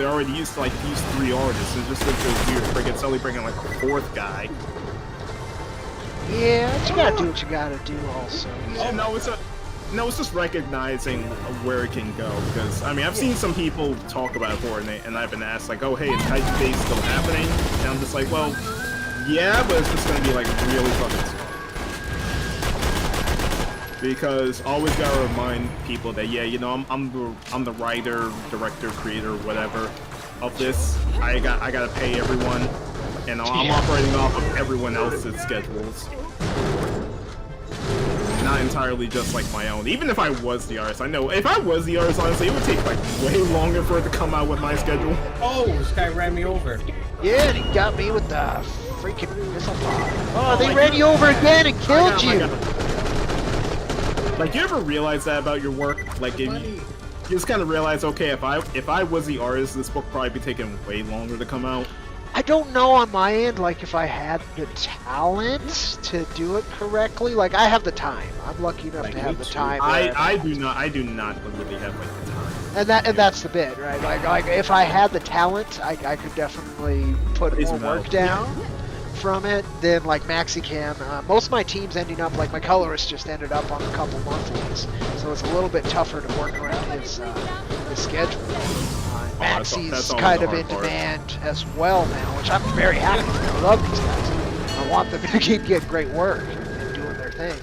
already used to like these 3 artists. It's just weird. Suddenly bringing like a 4th guy. Yeah, but you gotta do what you gotta do also. It's just recognizing where it can go, because I mean I've seen some people talk about it before and I've been asked like, oh hey, is Kaiju Days still happening? And I'm just like, well, yeah, but it's just gonna be like really fucking slow. Because always gotta remind people that I'm the writer, director, creator, whatever of this. I gotta pay everyone, and I'm operating off of everyone else's schedules. Not entirely just like my own. Even if I was the artist, I know if I was the artist, honestly, it would take like way longer for it to come out with my schedule. Oh, this guy ran me over. Yeah, and he got me with the freaking missile pod. Oh, they ran you over again and killed you. Like, you ever realize that about your work? Like, if you just kind of realize, okay, if I was the artist, this book probably be taking way longer to come out. I don't know on my end, like, if I had the talent to do it correctly. Like, I have the time. I'm lucky enough to have the time. I do not really have like the time. And that's the bit, right? Like if I had the talent, I could definitely put more work down from it than like Maxi can. Most of my teams ending up, like my colorist just ended up on a couple monthlies, so it's a little bit tougher to work around his schedule. Maxi's always kind the of hard in part. demand as well now, which I'm very happy for. I love these guys. I want them to keep getting great work and doing their thing.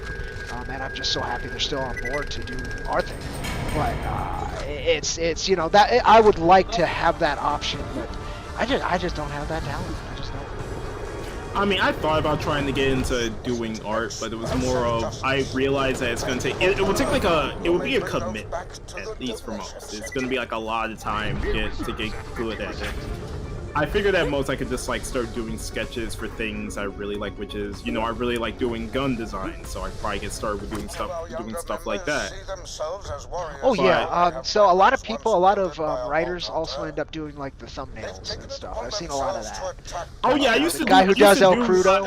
And I'm just so happy they're still on board to do our thing. But it's you know that I would like to have that option, but I just don't have that talent. I just don't. I mean, I thought about trying to get into doing art, but it was more of I realized that it's gonna take it would take like it would be a commitment at least for most. It's gonna be like a lot of time to get good at it. I figured at most I could just like start doing sketches for things I really like, which is, you know, I really like doing gun design, so I probably get started with doing stuff like that. Oh yeah, so a lot of people, a lot of writers also end up doing like the thumbnails and stuff. I've seen a lot of that. Oh yeah, I used to the guy who does El Crudo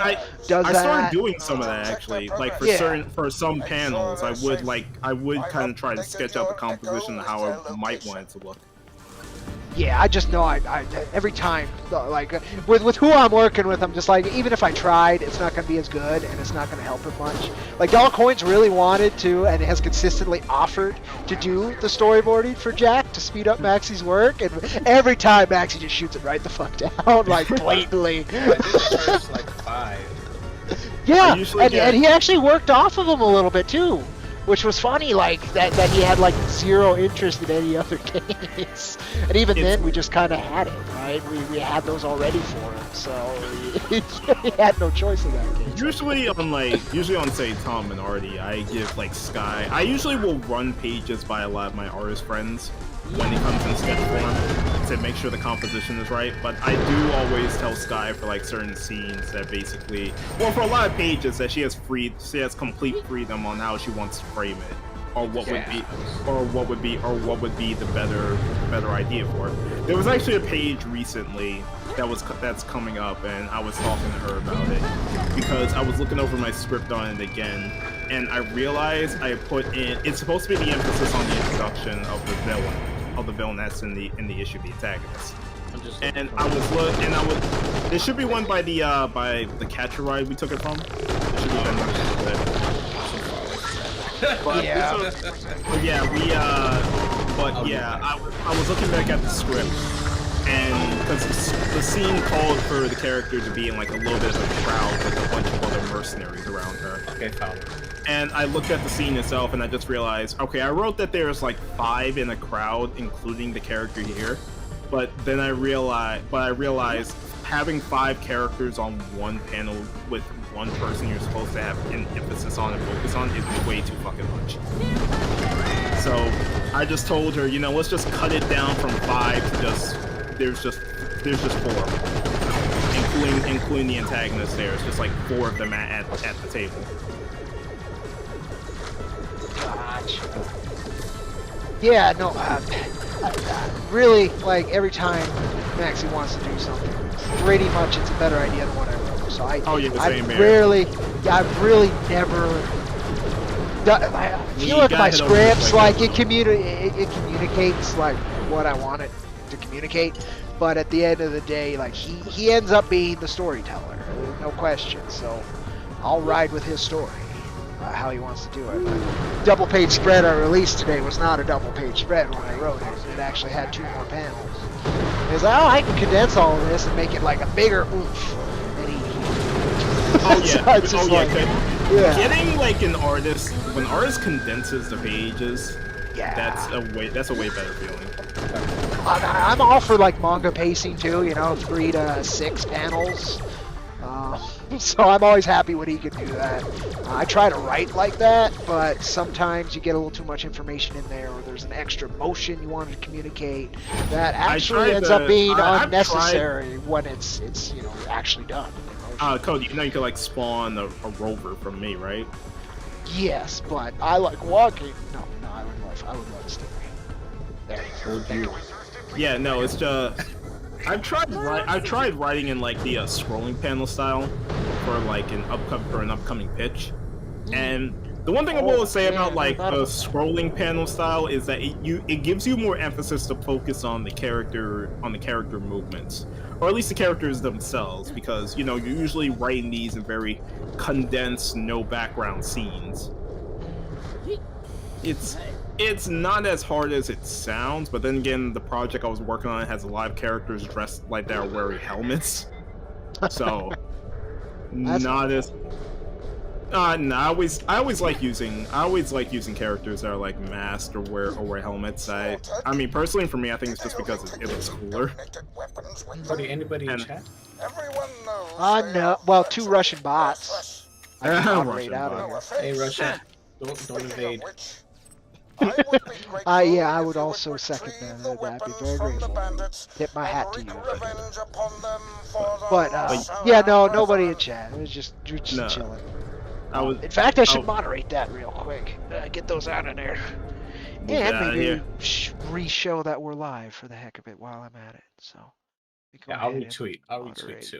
does I that. started doing some of that actually. Like for some panels, I would kind of try to sketch out the composition of how I might want it to look. Yeah, I just know I every time, like, with who I'm working with, I'm just like, even if I tried, it's not going to be as good, and it's not going to help it much. Like, Dollar Coins really wanted to, and has consistently offered to do the storyboarding for Jack to speed up Maxi's work, and every time Maxi just shoots it right the fuck down, like, blatantly. I did the first, like, 5. Yeah, and he actually worked off of them a little bit, too. Which was funny, like, that he had, like, zero interest in any other games. And even then, we just kind of had it, right? We had those already for him, so he had no choice in that game. Usually on, say, Tom and Artie, I give, like, Sky. I usually will run pages by a lot of my artist friends when it comes in sketch form to make sure the composition is right, but I do always tell Sky for like certain scenes that basically, well, for a lot of pages that she has complete freedom on how she wants to frame it, or what would be the better idea for it. There was actually a page recently that's coming up, and I was talking to her about it because I was looking over my script on it again, and I realized I put in, it's supposed to be the emphasis on the introduction of the villain that's in the issue, the antagonist. And there should be one by the catcher ride we took it from. There should be one. I was looking back at the script, and because the scene called for the character to be in like a little bit of a crowd with a bunch of other mercenaries around her. Okay, found it. And I looked at the scene itself, and I just realized, okay, I wrote that there's like 5 in a crowd, including the character here. But then I realized having 5 characters on one panel with one person you're supposed to have an emphasis on and focus on is way too fucking much. So I just told her, you know, let's just cut it down from 5 to there's just 4, including the antagonist. There, it's just like 4 of them at the table. Yeah, no, really, like, every time Maxi wants to do something, pretty much it's a better idea than what I wrote. So I've really never I feel like my scripts, like, it communicates, like, what I want it to communicate, but at the end of the day, like, he ends up being the storyteller, no question, so I'll ride with his story. How he wants to do it. But double page spread I released today was not a double page spread when I wrote it. It actually had 2 more panels. It's like, oh, I can condense all of this and make it like a bigger oomph. Getting like an artist, when an artist condenses the pages, that's a way better feeling. I'm all for like manga pacing too, you know, 3 to 6 panels. So I'm always happy when he can do that. I try to write like that, but sometimes you get a little too much information in there, or there's an extra motion you want to communicate that actually ends up being unnecessary when it's you know, actually done. Cody, you know you could like spawn a rover from me, right? Yes, but I like walking. No, I would love a story. There you go. Yeah, no, it's just I've tried writing in like the scrolling panel style for like an upcoming pitch, and the one thing I will say about like the scrolling panel style is that it gives you more emphasis to focus on the character movements, or at least the characters themselves, because you know you're usually writing these in very condensed, no background scenes. it's not as hard as it sounds, but then again, the project I was working on has a lot of characters dressed like they're wearing helmets, so not as. No, I always like using characters that are like masked or wear helmets. I mean, personally, for me, I think it's just because it looks cooler. Anybody in chat? No. Well, 2 Russian bots. I can moderate Russian out bots. of here. Hey, Russia, don't invade. Yeah, I would also second that. I'd be very grateful. Tip my hat to you. But yeah, no, nobody in chat. It was just No. chilling. In fact, I should moderate that real quick. Get those out of there. And maybe re-show that we're live for the heck of it while I'm at it. So. Yeah, I'll retweet. I'll retweet too.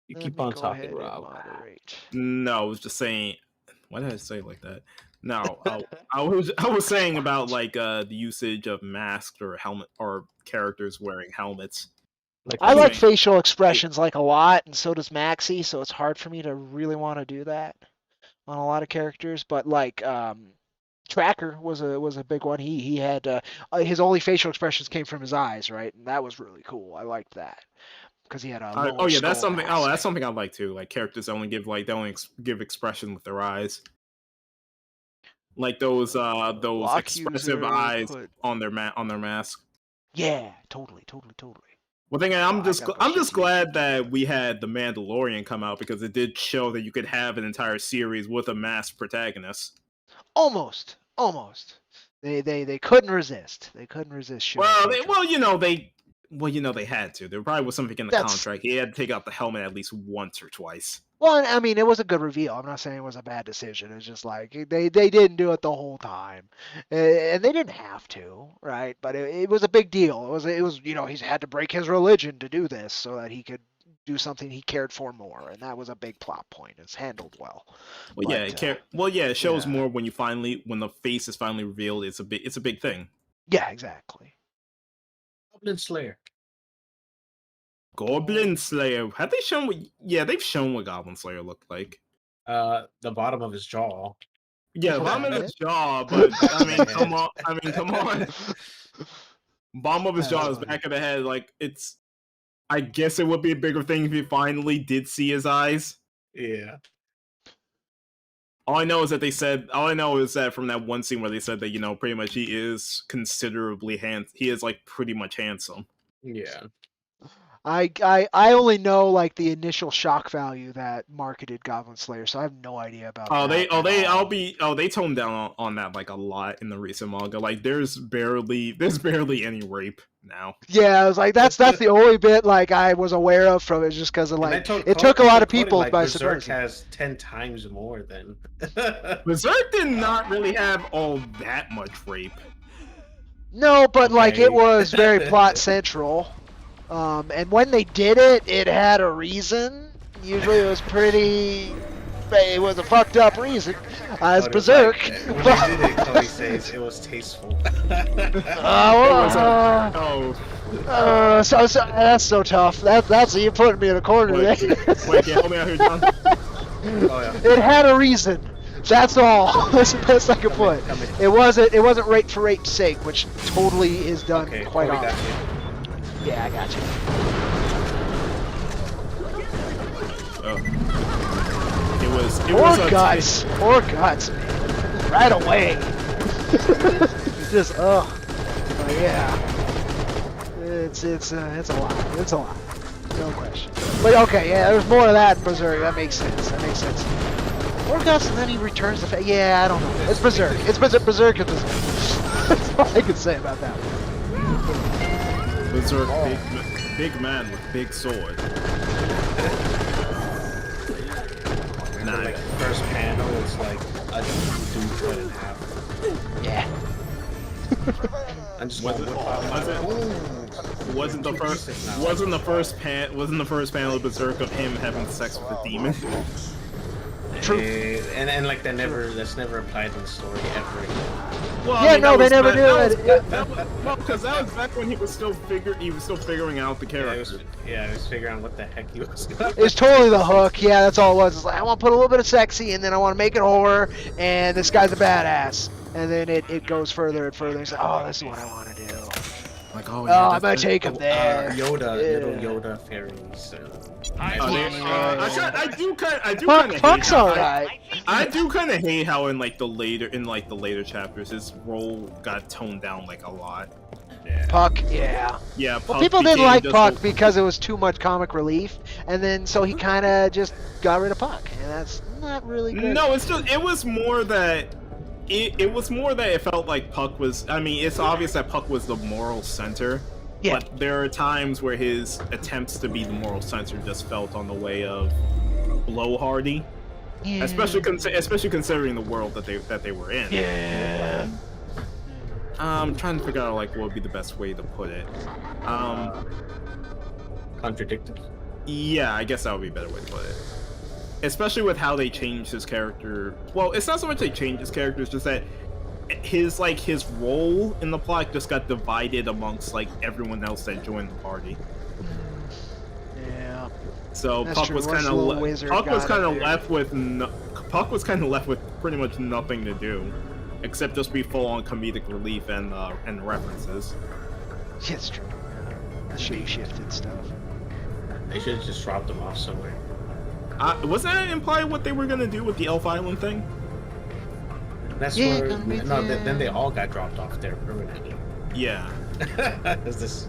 You keep on talking, Rob. No, I was just saying. Why did I say it like that? No, I was saying about like the usage of masks or helmet or characters wearing helmets. I like facial expressions like a lot, and so does Maxie. So it's hard for me to really want to do that on a lot of characters. But like Tracker was a big one. He had his only facial expressions came from his eyes, right? And that was really cool. I liked that because he had a Oh yeah, that's something. mask. Oh, that's something I like too. Like characters only give expression with their eyes. Like those expressive eyes on their mask. Yeah, totally. Well, thing I'm just glad that we had the Mandalorian come out because it did show that you could have an entire series with a masked protagonist. Almost. They couldn't resist. They couldn't resist shooting. They had to. There probably was something in the contract. He had to take out the helmet at least once or twice. Well, I mean, it was a good reveal. I'm not saying it was a bad decision. It's just like they didn't do it the whole time, and they didn't have to, right? But it was a big deal. It was he had to break his religion to do this so that he could do something he cared for more, and that was a big plot point. It's handled well. Well, it shows more when the face is finally revealed. It's a big thing. Yeah, exactly. Goblin Slayer. Have they shown what? Yeah, they've shown what Goblin Slayer looked like. The bottom of his jaw. Yeah, the bottom of his jaw. But I mean, come on. Bottom of his jaw is back of the head. Like it's. I guess it would be a bigger thing if you finally did see his eyes. Yeah. All I know is that from that one scene where they said that pretty much he is considerably he is like pretty much handsome. Yeah. I only know like the initial shock value that marketed Goblin Slayer, so I have no idea about that. They toned down on that like a lot in the recent manga. Like there's barely any rape now. Yeah, I was like that's the only bit like I was aware of from it, just because of like it took a lot of people by surprise. Berserk has 10 times more than Berserk did not really have all that much rape. No, but like it was very plot central. And when they did it, it had a reason. Usually it was a fucked up reason. As Berserk. When they did it, Cody says it was tasteful. So that's so tough. That's you putting me in a corner there. Wait, help me out here, John. It had a reason. That's all. That's the best I could put. It wasn't rape for rape's sake, which totally is done quite often. Yeah, I got you. Poor guts, man. Right away. Just yeah. It's a lot. It's a lot. No question. But okay, yeah, there's more of that in Berserk. That makes sense. Poor guts, and then he returns the face. Yeah, I don't know. It's Berserk. Berserk is Berserk. That's all I can say about that one. Berserk, big man with big sword. Like the first panel, it's like a dude cut in half. Yeah. I'm just wasn't the first panel of Berserk of him having sex with a demon? True. And like that's never applied in the story ever. Well, yeah, no, they never do it. Well, because that was back when he was still figuring out the character. He was figuring out what the heck he was doing. It's totally the hook. Yeah, that's all it was. It's like I want to put a little bit of sexy, and then I want to make it horror, and this guy's a badass. and then it goes further and further. It's like, oh, this is what I want to do. Like, oh Oh, yeah, I'm gonna take him there. Yoda, Yeah. little Yoda fairies. I do kind of Puck's hate how, alright. I do kind of hate how in the later chapters his role got toned down like a lot. Yeah. Puck, yeah. Yeah, Well, Puck people didn't became like just Puck because it was too much comic relief, and then so he kind of just got rid of Puck, and that's not really good. No, it was more that it felt like Puck was. I mean, it's obvious that Puck was the moral center. Yeah. But there are times where his attempts to be the moral center just felt on the way of blowhardy, Yeah. especially considering the world that they were in. Yeah. I'm trying to figure out like what would be the best way to put it. Contradicted. Yeah, I guess that would be a better way to put it. Especially with how they changed his character. Well, it's not so much they changed his character; it's just that his role in the plot just got divided amongst like everyone else that joined the party. Yeah. So That's Puck true. was Once kind the little of wizard Puck was got kind up of there. left with pretty much nothing to do, except just be full on comedic relief and references. It's true. The shape-shifted stuff. They should have just dropped them off somewhere. Wasn't that imply what they were gonna do with the Elf Island thing? That's Yeah, where. gonna be No, there. then they all got dropped off there permanently. Yeah. Is this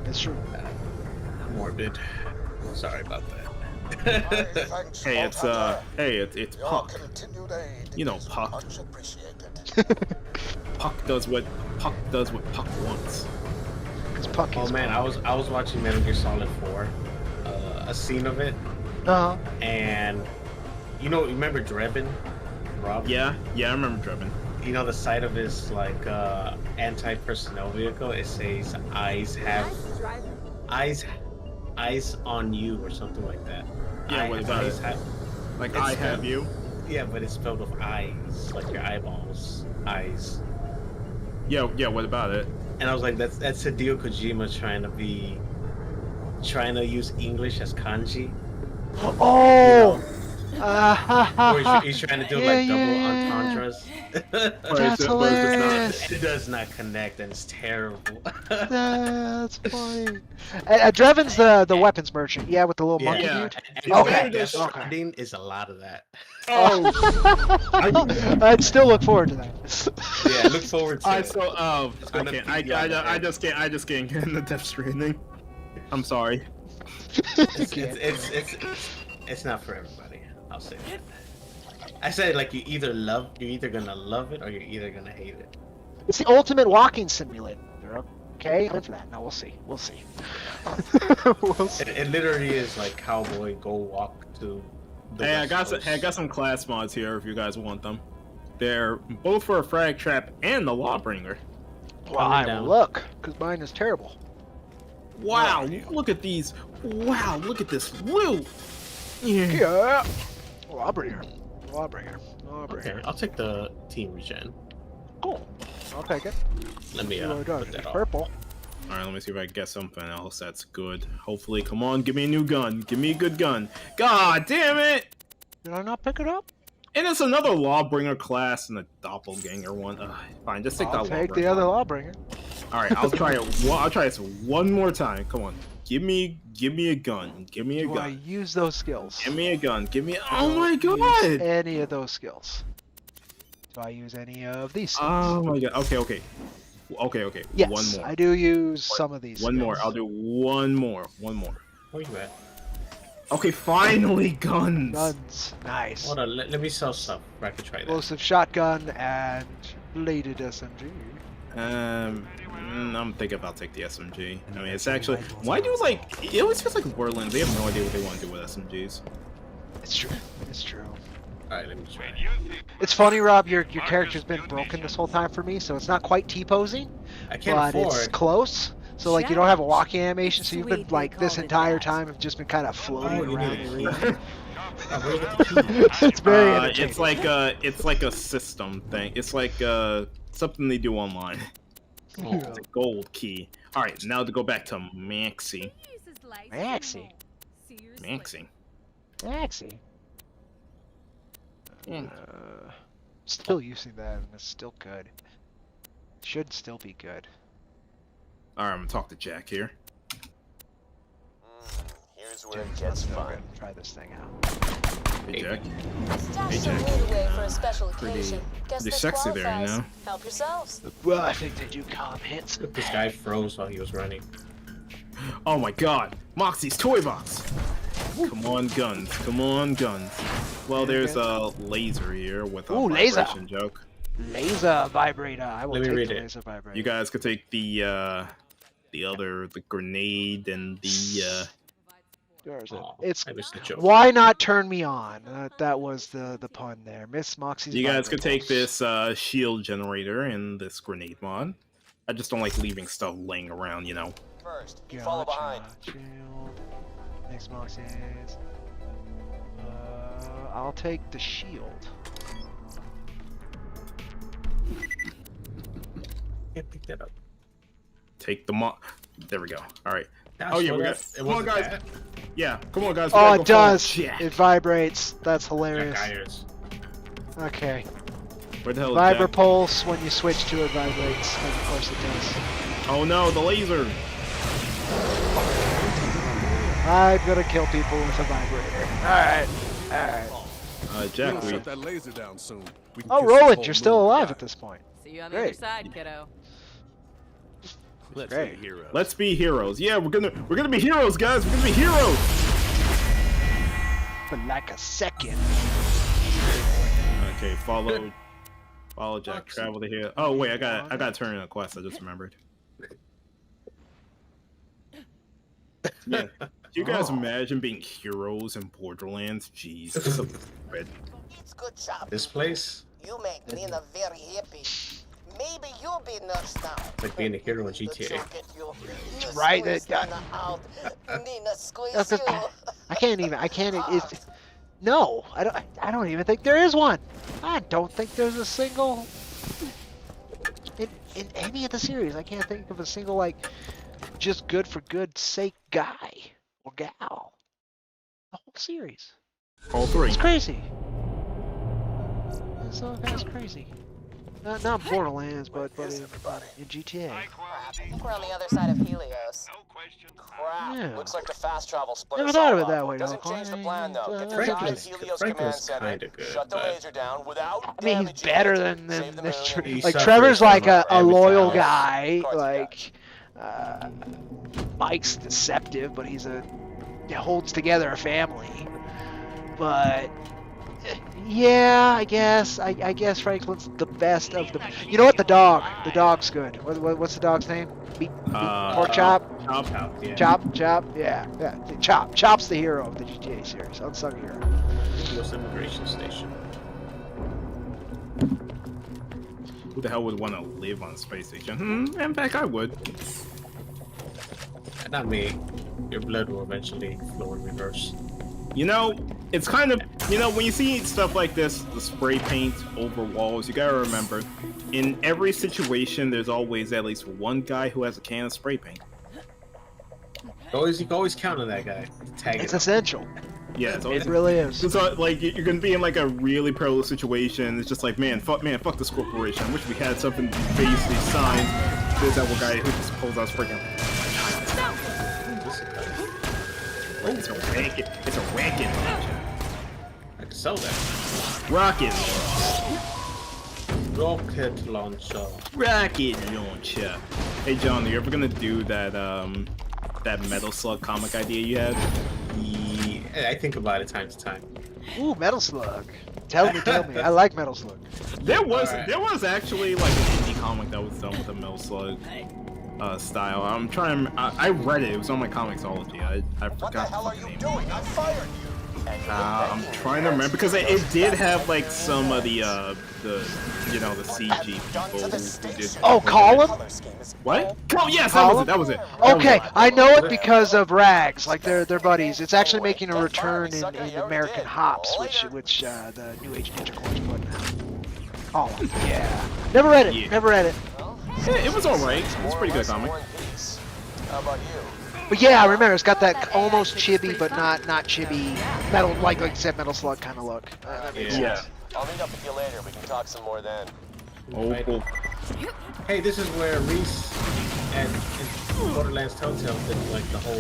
It's true. morbid? Sorry about that. Hey, it's Puck. You know Puck. Much appreciated. Puck does what Puck wants. Because Puck Oh is. man, I was watching Metal Gear Solid 4, a scene of it, Uh-huh. and remember Drebin, Rob? Yeah, I remember Drebin. You know the side of his like anti-personnel vehicle. It says eyes on you or something like that. Yeah, what about it? Like It's I have you. Yeah, but it's spelled with eyes, like your eyeballs, eyes. Yeah. What about it? And I was like, that's Hideo Kojima trying to use English as kanji. Oh! Or he's trying to do like double entendres. That's hilarious. It does not connect, and it's terrible. That's funny. Drevin's the weapons merchant, yeah, with the little monkey Yeah. dude. And Okay, Death okay. Stranding is a lot of that. Oh, I'd still look forward to that. Yeah, look forward to I it. so I gonna can't. beat you on the I head. just can't get in the Death Stranding. I'm sorry. It's not for everybody. I'll say that. I said like you're either gonna love it or you're either gonna hate it. It's the ultimate walking simulator. Okay, I'm for that. No, we'll see. We'll see. We'll see. It literally is like cowboy go walk to. The Hey, West Coast. I got some class mods here if you guys want them. They're both for a frag trap and the Lawbringer. Well, I will down. look, because mine is terrible. Wow, look at these. Wow, look at this loot. Yeah. Yeah. Lawbringer. Okay, I'll take the team regen. Cool. I'll take it. Let me See what we got. put that off. Purple. All right, let me see if I can get something else that's good. Hopefully, come on, give me a new gun. Give me a good gun. God damn it! Did I not pick it up? And it's another Lawbringer class and a Doppelganger one. Fine, just take I'll that take Lawbringer the other one. Lawbringer. All right, I'll try it. I'll try this one more time. Come on, give me a gun. Give me a Do I gun. use those skills? Give me a gun. Give me. Oh my Use god! any of those skills? Do I use any of these skills? Oh my god. Okay. Yes, One more. I do use some of these. One more. skills. I'll do one more. Where you at? Okay, finally guns. Guns. Nice. Hold on, let me sell stuff. I can try that. Explosive shotgun and bladed SMG. I'm thinking about take the SMG. I mean, it's actually why do like it always feels like Borderlands. They have no idea what they want to do with SMGs. It's true. It's true. Alright, let me try. It's funny, Rob. Your character's been broken this whole time for me, so it's not quite T-posing, I can't but it's afford. close. So like you don't have a walking animation, so you've been Sweet, like they this call it entire that. time have just been kind of floating Oh, you around need the it. region. Oh, where you get the key? It's very entertaining. It's like a system thing. It's like something they do online. Oh, It's a gold key. All right, now to go back to Maxi. Maxi. Maxi. Maxi. Yeah. Still using that, and it's still good. Should still be good. Alright, I'm gonna talk to Jack here. Here's where it gets fun. Try this thing out. Hey, Jack. Stashed Jack. some loot away for a special Pretty- occasion. Guess pretty this sexy there, you qualifies. know? Help yourselves. Well, I think they do column hits. This guy froze while he was running. Oh my god! Moxie's toy box! Come on, guns. Come on, guns. Well, there's a laser here with a Ooh, laser. vibration joke. Laser vibrator. I will Let me take read the it. laser vibrator. You guys could take the grenade and the Where is it? Aw, It's I missed the joke. why not turn me on? That was the pun there. Miss Moxie's. you guys could take vibrator. this shield generator and this grenade mod. I just don't like leaving stuff laying around, you know. First, you follow behind. Shield. Next Moxie's. I'll take the shield. Can't pick that up. Take the mod. There we go. All right. That's Oh yeah, what we that- got. it Come on, wasn't guys. bad. Yeah, come on, guys. we Oh, gotta it go forward. does. Yeah. It vibrates. That's Jack hilarious. Irons. Okay. Where the hell is Vibra Jack? pulse. When you switch to it, vibrates. And of course it does. Oh no, the laser. I'm gonna kill people with a vibrator. Alright. Alright. Jack, We'll we. shut that laser down soon. We can Oh, kiss this Roland, whole you're still moon alive goodbye. at this point. See you on the Great. other side, kiddo. Let's Great. be heroes. Let's be heroes. Yeah, we're gonna be heroes, guys. We're gonna be heroes. For like a second. Okay, follow Jack. Travel to here. Oh wait, I got to turn in a quest. I just remembered. Yeah. Do you guys imagine being heroes in Borderlands? Jeez, that's so red. It's good job. This place? You make Nina very happy. Maybe you'll be nurse now. It's like being a hero in GTA. That's right, Nina that- out. Nina squeeze That's you. just- I can't even. It's, no, I don't even think there is one. I don't think there's a single. In any of the series, I can't think of a single like, just good for good sake guy or gal. The whole series. All three. It's crazy. It's all that's crazy. Not Borderlands, but in GTA. I think we're on the other side of Helios. Crap. Yeah. Looks like the fast travel split Never us thought all of it that up. way, Doesn't though. change the plan though. Get the Franklin's- giant Helios Franklin's command center. kinda good, Shut the but- laser down without I mean, he's damaging better it. than Save the this. moon. He Like suffers Trevor's like from a every loyal time. guy. Of course he Like Mike's deceptive, but he holds together a family. But yeah, I guess Franklin's the best of the. You know what? The dog's good. What's the dog's name? Pork chop. Chop, yeah. Chop. Yeah. Chop's the hero of the GTA series, unsung hero. Helios Immigration Station. Who the hell would want to live on a space station? In fact, I would. Not me. Your blood will eventually flow in reverse. You know, it's kind of, when you see stuff like this, the spray paint over walls, you gotta remember, in every situation, there's always at least one guy who has a can of spray paint. You can always count on that guy. Tag It's it. essential. Yeah, it's always. It really is. So, like, you're gonna be in like a really perilous situation. It's just like, fuck this corporation. I wish we had something to face these signs. There's that one guy who just pulls out spray paint. Oh, it's a racket. It's a racket launcher. I can sell that. Rocket Rocket launcher. Rocket launcher. Hey John, are you ever gonna do that that Metal Slug comic idea you had? Yeah, I think about it time to time. Ooh, Metal Slug. Tell me. I like Metal Slug. There was Alright. actually like an indie comic that was done with a Metal Slug style. I read it. It was on my Comicsology. I What the forgot hell the are you fucking name. doing? I fired you. And you're I'm begging trying me to remember because to it did have like some of the CG done to people the who did. station? Oh, Colin? Color scheme is What? Oh yes, Colin? that was it. Okay, I know it because of Rags, like they're buddies. It's actually making a return in American Hops, which the New Age Ninja Corps put out. Oh yeah, never read it. Yeah. Never read it. Yeah, it was alright. It was a pretty good More or comic. less War and Peace. How about you? But yeah, I remember it's got that almost chibi, but not chibi metal, like you said, Metal Slug kind of look. That makes Yeah. sense. I'll meet up with you later. We can talk some more then. Oh, cool. Hey, this is where Reese and Borderlands Telltale did like the whole.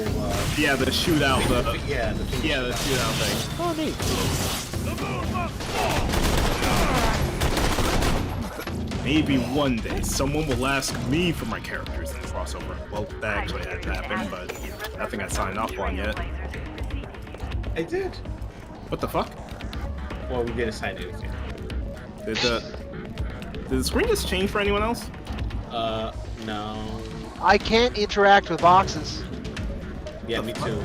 Yeah, the shootout. Yeah, the shootout thing. Oh, neat. Maybe one day someone will ask me for my characters in the crossover. Well, that actually hasn't happened, but nothing I signed off on yet. I did. What the fuck? Well, we did assign it. Did the screen just change for anyone else? No. I can't interact with boxes, Yeah, me too.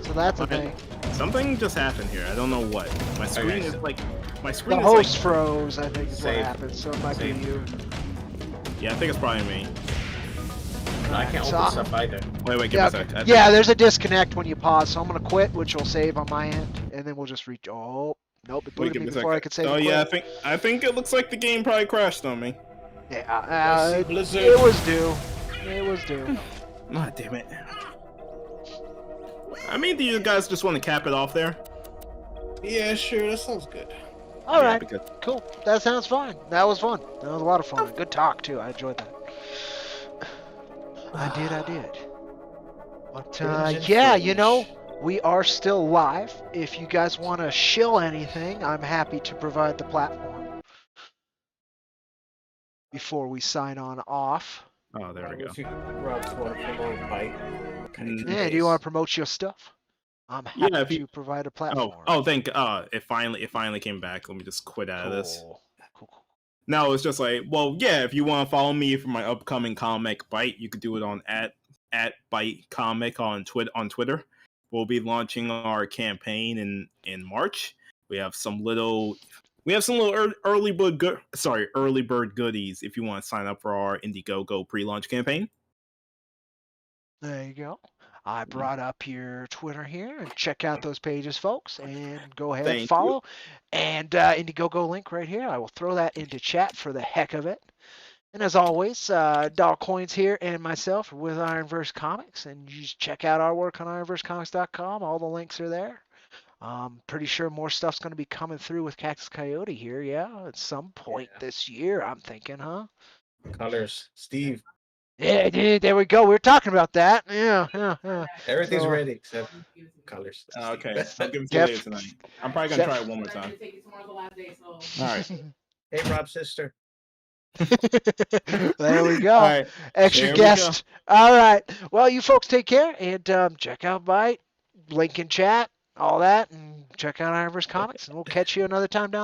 so that's a Okay. thing. Something just happened here. I don't know what. My screen Okay. is like. My The screen is host froze, I think is what Save. happened, so it might be Save. you. like. Yeah, I think it's probably me. No, I can't So open I- stuff either. Wait, give me Yeah, a sec. I think- yeah, there's a disconnect when you pause, so I'm gonna quit, which will save on my end, and then we'll just reach. Oh, nope, it Wait, booted give me me a before I sec. could save. Oh and yeah, quit. I think it looks like the game probably crashed on me. Yeah, see Blizzard. it was due. It was due. Ah, damn it. I mean, do you guys just want to cap it off there? Yeah, sure. That sounds good. All Yeah, right, because- cool. That sounds fine. That was fun. That was a lot of fun. Good talk too. I enjoyed that. I did. But Crimson yeah, Fringe. you know, we are still live. If you guys want to shill anything, I'm happy to provide the platform. Before we sign on off. Oh, there we go. If you Rob, want to promote Bite? Yeah, do you want to promote your stuff? I'm happy Yeah, if you- to provide a platform. Thank. It finally came back. Let me just quit out of this. Cool. No, it's just like, well, yeah. If you want to follow me for my upcoming comic Bite, you could do it on at Bite Comic on Twitter. We'll be launching our campaign in March. We have some little early bird goodies if you want to sign up for our Indiegogo pre-launch campaign. There you go. I brought up your Twitter here, and check out those pages, folks, and go ahead Thank and follow. And Indiegogo link right here. I will throw that into chat for the heck of it. And as always, Doll Coins here and myself with IronVerse Comics, and you just check out our work on IronVerseComics.com. All the links are there. Pretty sure more stuff's going to be coming through with Cactus Coyote here, yeah, at some point this year, I'm thinking, huh? Colors, Steve. Yeah, dude, there we go. We were talking about that. Yeah. Everything's So- ready except colors. Okay, I'll give it to you Jeff- later tonight. I'm probably gonna Jeff- try it one more time. All right. Hey, Rob's sister. There we go. All right. Extra there we guest. All right. Well, you folks take care and check out Byte, link in chat, all that, and check out IronVerse Comics, and we'll catch you another time down the